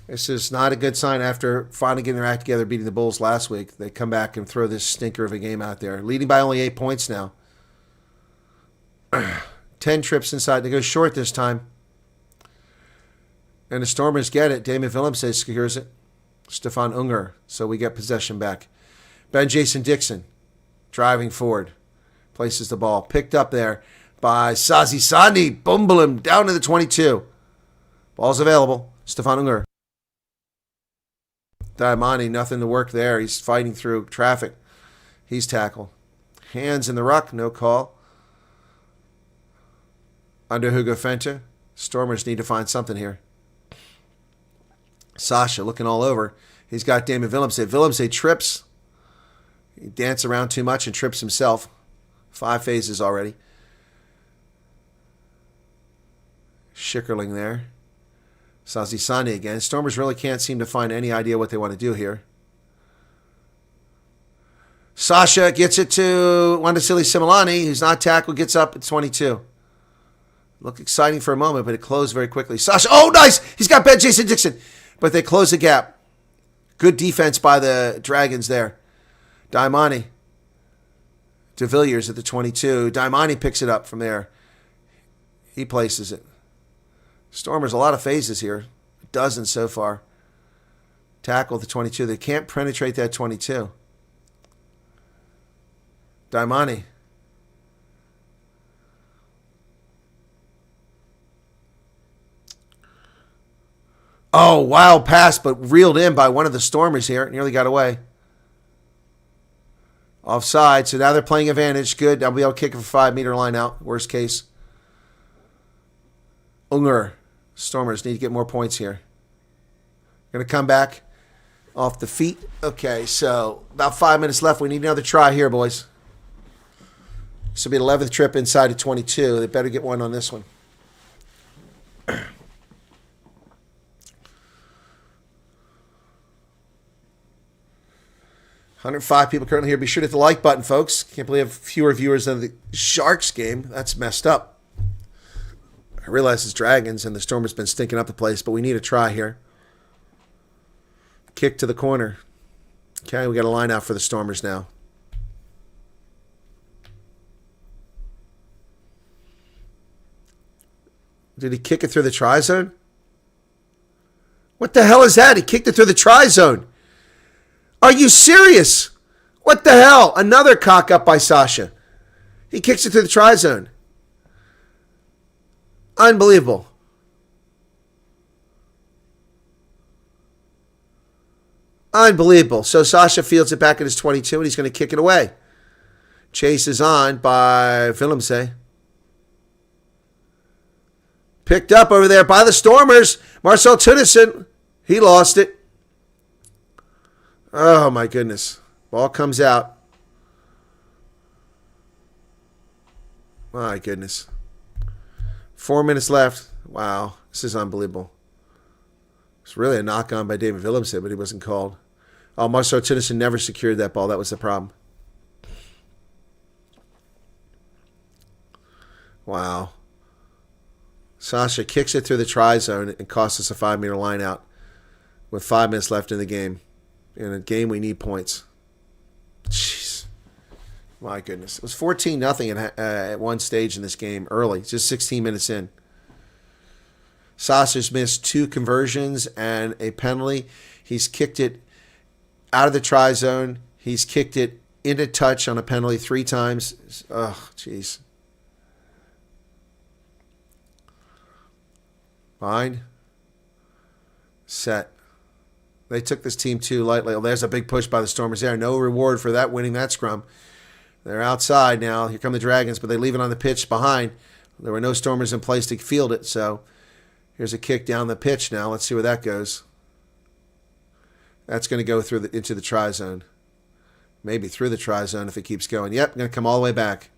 This is not a good sign after finally getting their act together, beating the Bulls last week. They come back and throw this stinker of a game out there. Leading by only 8 points now. 10 trips inside. They go short this time. And the Stormers get it. Damien Willemse secures it. Stefan Unger. So we get possession back. Ben Jason Dixon driving forward. Places the ball. Picked up there by Sazi Sandi. Bumble him down to the 22. Ball's available. Stefan Unger. Daimani, nothing to work there. He's fighting through traffic. He's tackled. Hands in the ruck. No call. Under Hugo Fenta. Stormers need to find something here. Sasha looking all over. He's got Damien Willemse. Willemse trips. He dances around too much and trips himself. 5 phases already. Schickerling there. Sazi Sandi again. Stormers really can't seem to find any idea what they want to do here. Sasha gets it to Wandasili Similani, who's not tackled, gets up at 22. Looked exciting for a moment, but it closed very quickly. Sasha, oh, nice! He's got Ben Jason Dixon. But they close the gap. Good defense by the Dragons there. Daimani De Villiers at the 22. Daimani picks it up from there. He places it. Stormers, a lot of phases here. A dozen so far. Tackle the 22. They can't penetrate that 22. Daimani. Oh, wild pass, but reeled in by one of the Stormers here. Nearly got away. Offside, so now they're playing advantage. Good. I'll be able to kick it for 5-meter line out. Worst case. Unger. Stormers need to get more points here. Going to come back off the feet. Okay, so about 5 minutes left. We need another try here, boys. This will be the 11th trip inside of 22. They better get one on this one. 105 people currently here. Be sure to hit the like button, folks. Can't believe I have fewer viewers than the Sharks game. That's messed up. I realize it's Dragons and the Stormers been stinking up the place, but we need a try here. Kick to the corner. Okay, we got a line out for the Stormers now. Did he kick it through the try zone? What the hell is that? He kicked it through the try zone. Are you serious? What the hell? Another cock up by Sasha. He kicks it through the try zone. Unbelievable. Unbelievable. So Sasha fields it back at his 22 and he's going to kick it away. Chase is on by Willemse. Picked up over there by the Stormers. Marcel Tunnison. He lost it. Oh, my goodness. Ball comes out. My goodness. 4 minutes left. Wow. This is unbelievable. It's really a knock-on by David Willemse, but he wasn't called. Oh, Marcel Tunnison never secured that ball. That was the problem. Wow. Sasha kicks it through the try zone and costs us a 5-meter line out with 5 minutes left in the game. In a game, we need points. Jeez. My goodness. It was 14-0 at one stage in this game early, just 16 minutes in. Sasha's missed 2 conversions and a penalty. He's kicked it out of the try zone. He's kicked it into touch on a penalty 3 times. Oh, jeez. Fine. Set. They took this team too lightly. Well, there's a big push by the Stormers there. No reward for that, winning that scrum. They're outside now. Here come the Dragons, but they leave it on the pitch behind. There were no Stormers in place to field it, so here's a kick down the pitch now. Let's see where that goes. That's going to go through into the try zone. Maybe through the try zone if it keeps going. Yep, going to come all the way back.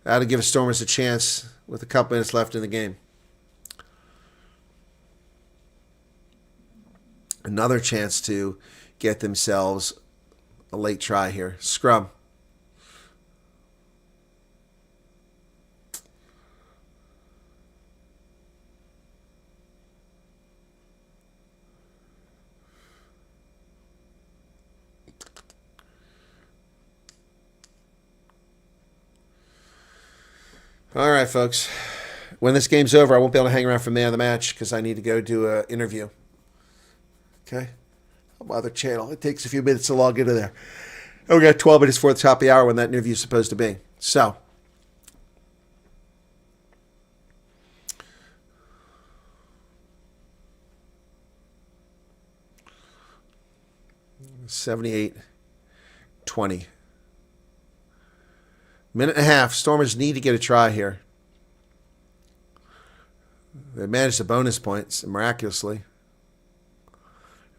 That'll give the Stormers a chance with a couple minutes left in the game. Another chance to get themselves a late try here. Scrum. All right, folks. When this game's over, I won't be able to hang around for man of the match because I need to go do an interview. Okay? On my other channel. It takes a few minutes to log into there. And we got 12 minutes before the top of the hour when that interview is supposed to be. So. $78-20. Minute and a half. Stormers need to get a try here. They managed the bonus points miraculously.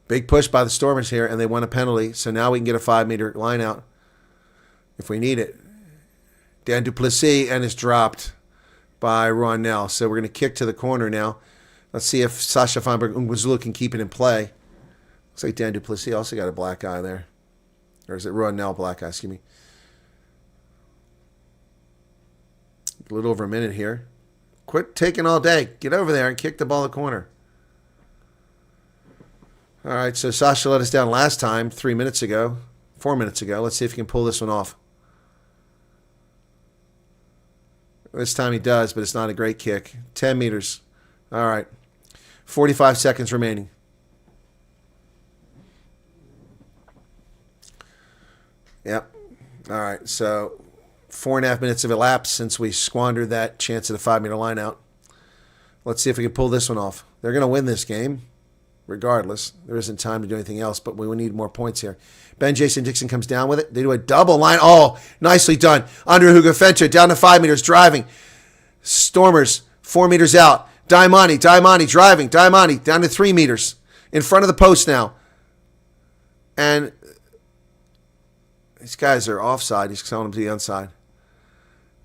Big push by the Stormers here, and they won a penalty, so now we can get a 5-meter line out if we need it. Dan Duplessis, and it's dropped by Ronell. So we're going to kick to the corner now. Let's see if Sasha Feinberg Ungwazula can keep it in play. Looks like Dan Duplessis also got a black eye there. Or is it Ronell black eye, excuse me. A little over a minute here. Quit taking all day. Get over there and kick the ball in the corner. All right, so Sasha let us down last time, 4 minutes ago. Let's see if he can pull this one off. This time he does, but it's not a great kick. 10 meters. All right. 45 seconds remaining. Yep. All right. So 4.5 minutes have elapsed since we squandered that chance at a 5-meter line out. Let's see if we can pull this one off. They're going to win this game, regardless. There isn't time to do anything else, but we need more points here. Ben Jason Dixon comes down with it. They do a double line. Oh, nicely done. Andre Hugafentra down to 5 meters, driving. Stormers, 4 meters out. Diamani driving. Diamani down to 3 meters. In front of the post now. And these guys are offside. He's telling them to the inside.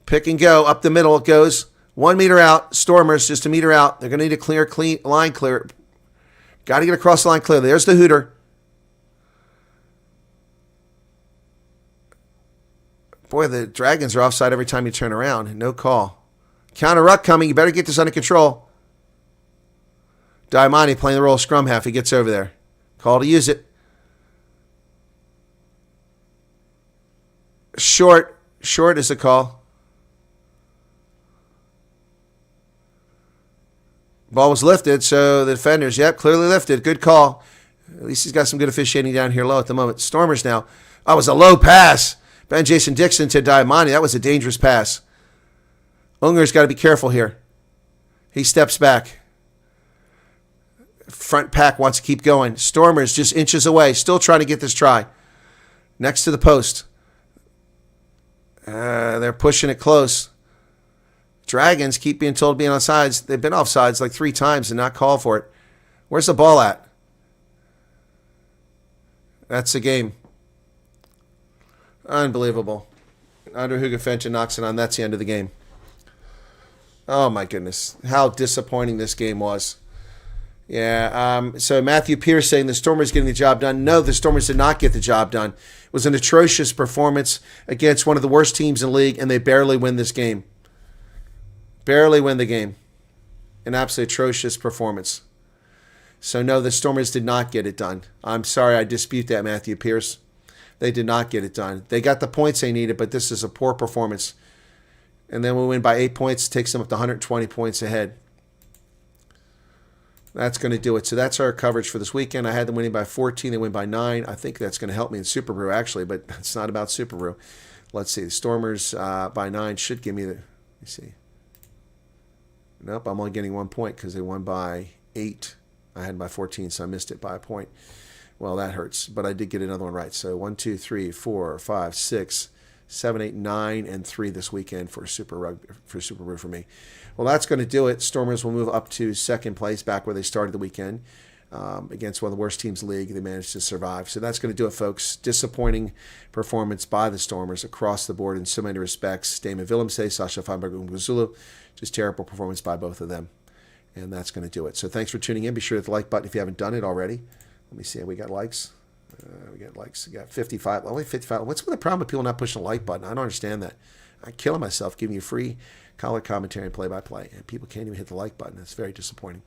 Pick and go. Up the middle it goes. 1 meter out. Stormers just a meter out. They're going to need a clean line clear. Got to get across the line clearly. There's the hooter. Boy, the Dragons are offside every time you turn around. No call. Counter ruck coming. You better get this under control. Diamani playing the role of scrum half. He gets over there. Call to use it. Short. Short is the call. Ball was lifted, so the defenders, clearly lifted. Good call. At least he's got some good officiating down here low at the moment. Stormers now. That was a low pass. Ben Jason Dixon to Diamani. That was a dangerous pass. Unger's got to be careful here. He steps back. Front pack wants to keep going. Stormers just inches away. Still trying to get this try. Next to the post. They're pushing it close. Dragons keep being told to be on sides. They've been offsides like 3 times and not called for it. Where's the ball at? That's the game. Unbelievable. Andre Hugafentra knocks it on. That's the end of the game. Oh, my goodness. How disappointing this game was. Yeah, so Matthew Pierce saying the Stormers getting the job done. No, the Stormers did not get the job done. It was an atrocious performance against one of the worst teams in the league, and they barely win this game. Barely win the game. An absolutely atrocious performance. So, no, the Stormers did not get it done. I'm sorry, I dispute that, Matthew Pierce. They did not get it done. They got the points they needed, but this is a poor performance. And then we win by 8 points. It takes them up to 120 points ahead. That's going to do it. So that's our coverage for this weekend. I had them winning by 14. They win by 9. I think that's going to help me in Super Brew, actually, but it's not about Super Brew. Let's see. The Stormers by 9 should give me the... Let me see. Nope, I'm only getting 1 point because they won by 8. I had them by 14, so I missed it by a point. Well, that hurts, but I did get another one right. So 1, 2, 3, 4, 5, 6, 7, 8, 9, and 3 this weekend for Super Brew for me. Well, that's going to do it. Stormers will move up to second place, back where they started the weekend. Against one of the worst teams in the league. They managed to survive. So that's going to do it, folks. Disappointing performance by the Stormers across the board in so many respects. Damon Willemse, Sasha Feinberg, and Guzulu. Just terrible performance by both of them. And that's going to do it. So thanks for tuning in. Be sure to hit the like button if you haven't done it already. Let me see. We got likes. We got 55. Only 55. What's the problem with people not pushing the like button? I don't understand that. I'm killing myself giving you free color commentary and play-by-play. And people can't even hit the like button. That's very disappointing.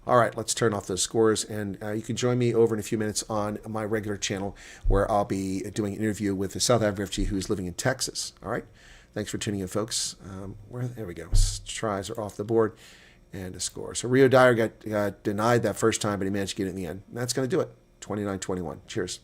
All right, let's turn off those scores, and you can join me over in a few minutes on my regular channel where I'll be doing an interview with a South African refugee who's living in Texas. All right, thanks for tuning in, folks. There we go. Tries are off the board, and a score. So Rio Dyer got denied that first time, but he managed to get it in the end. And that's going to do it. 29-21. Cheers.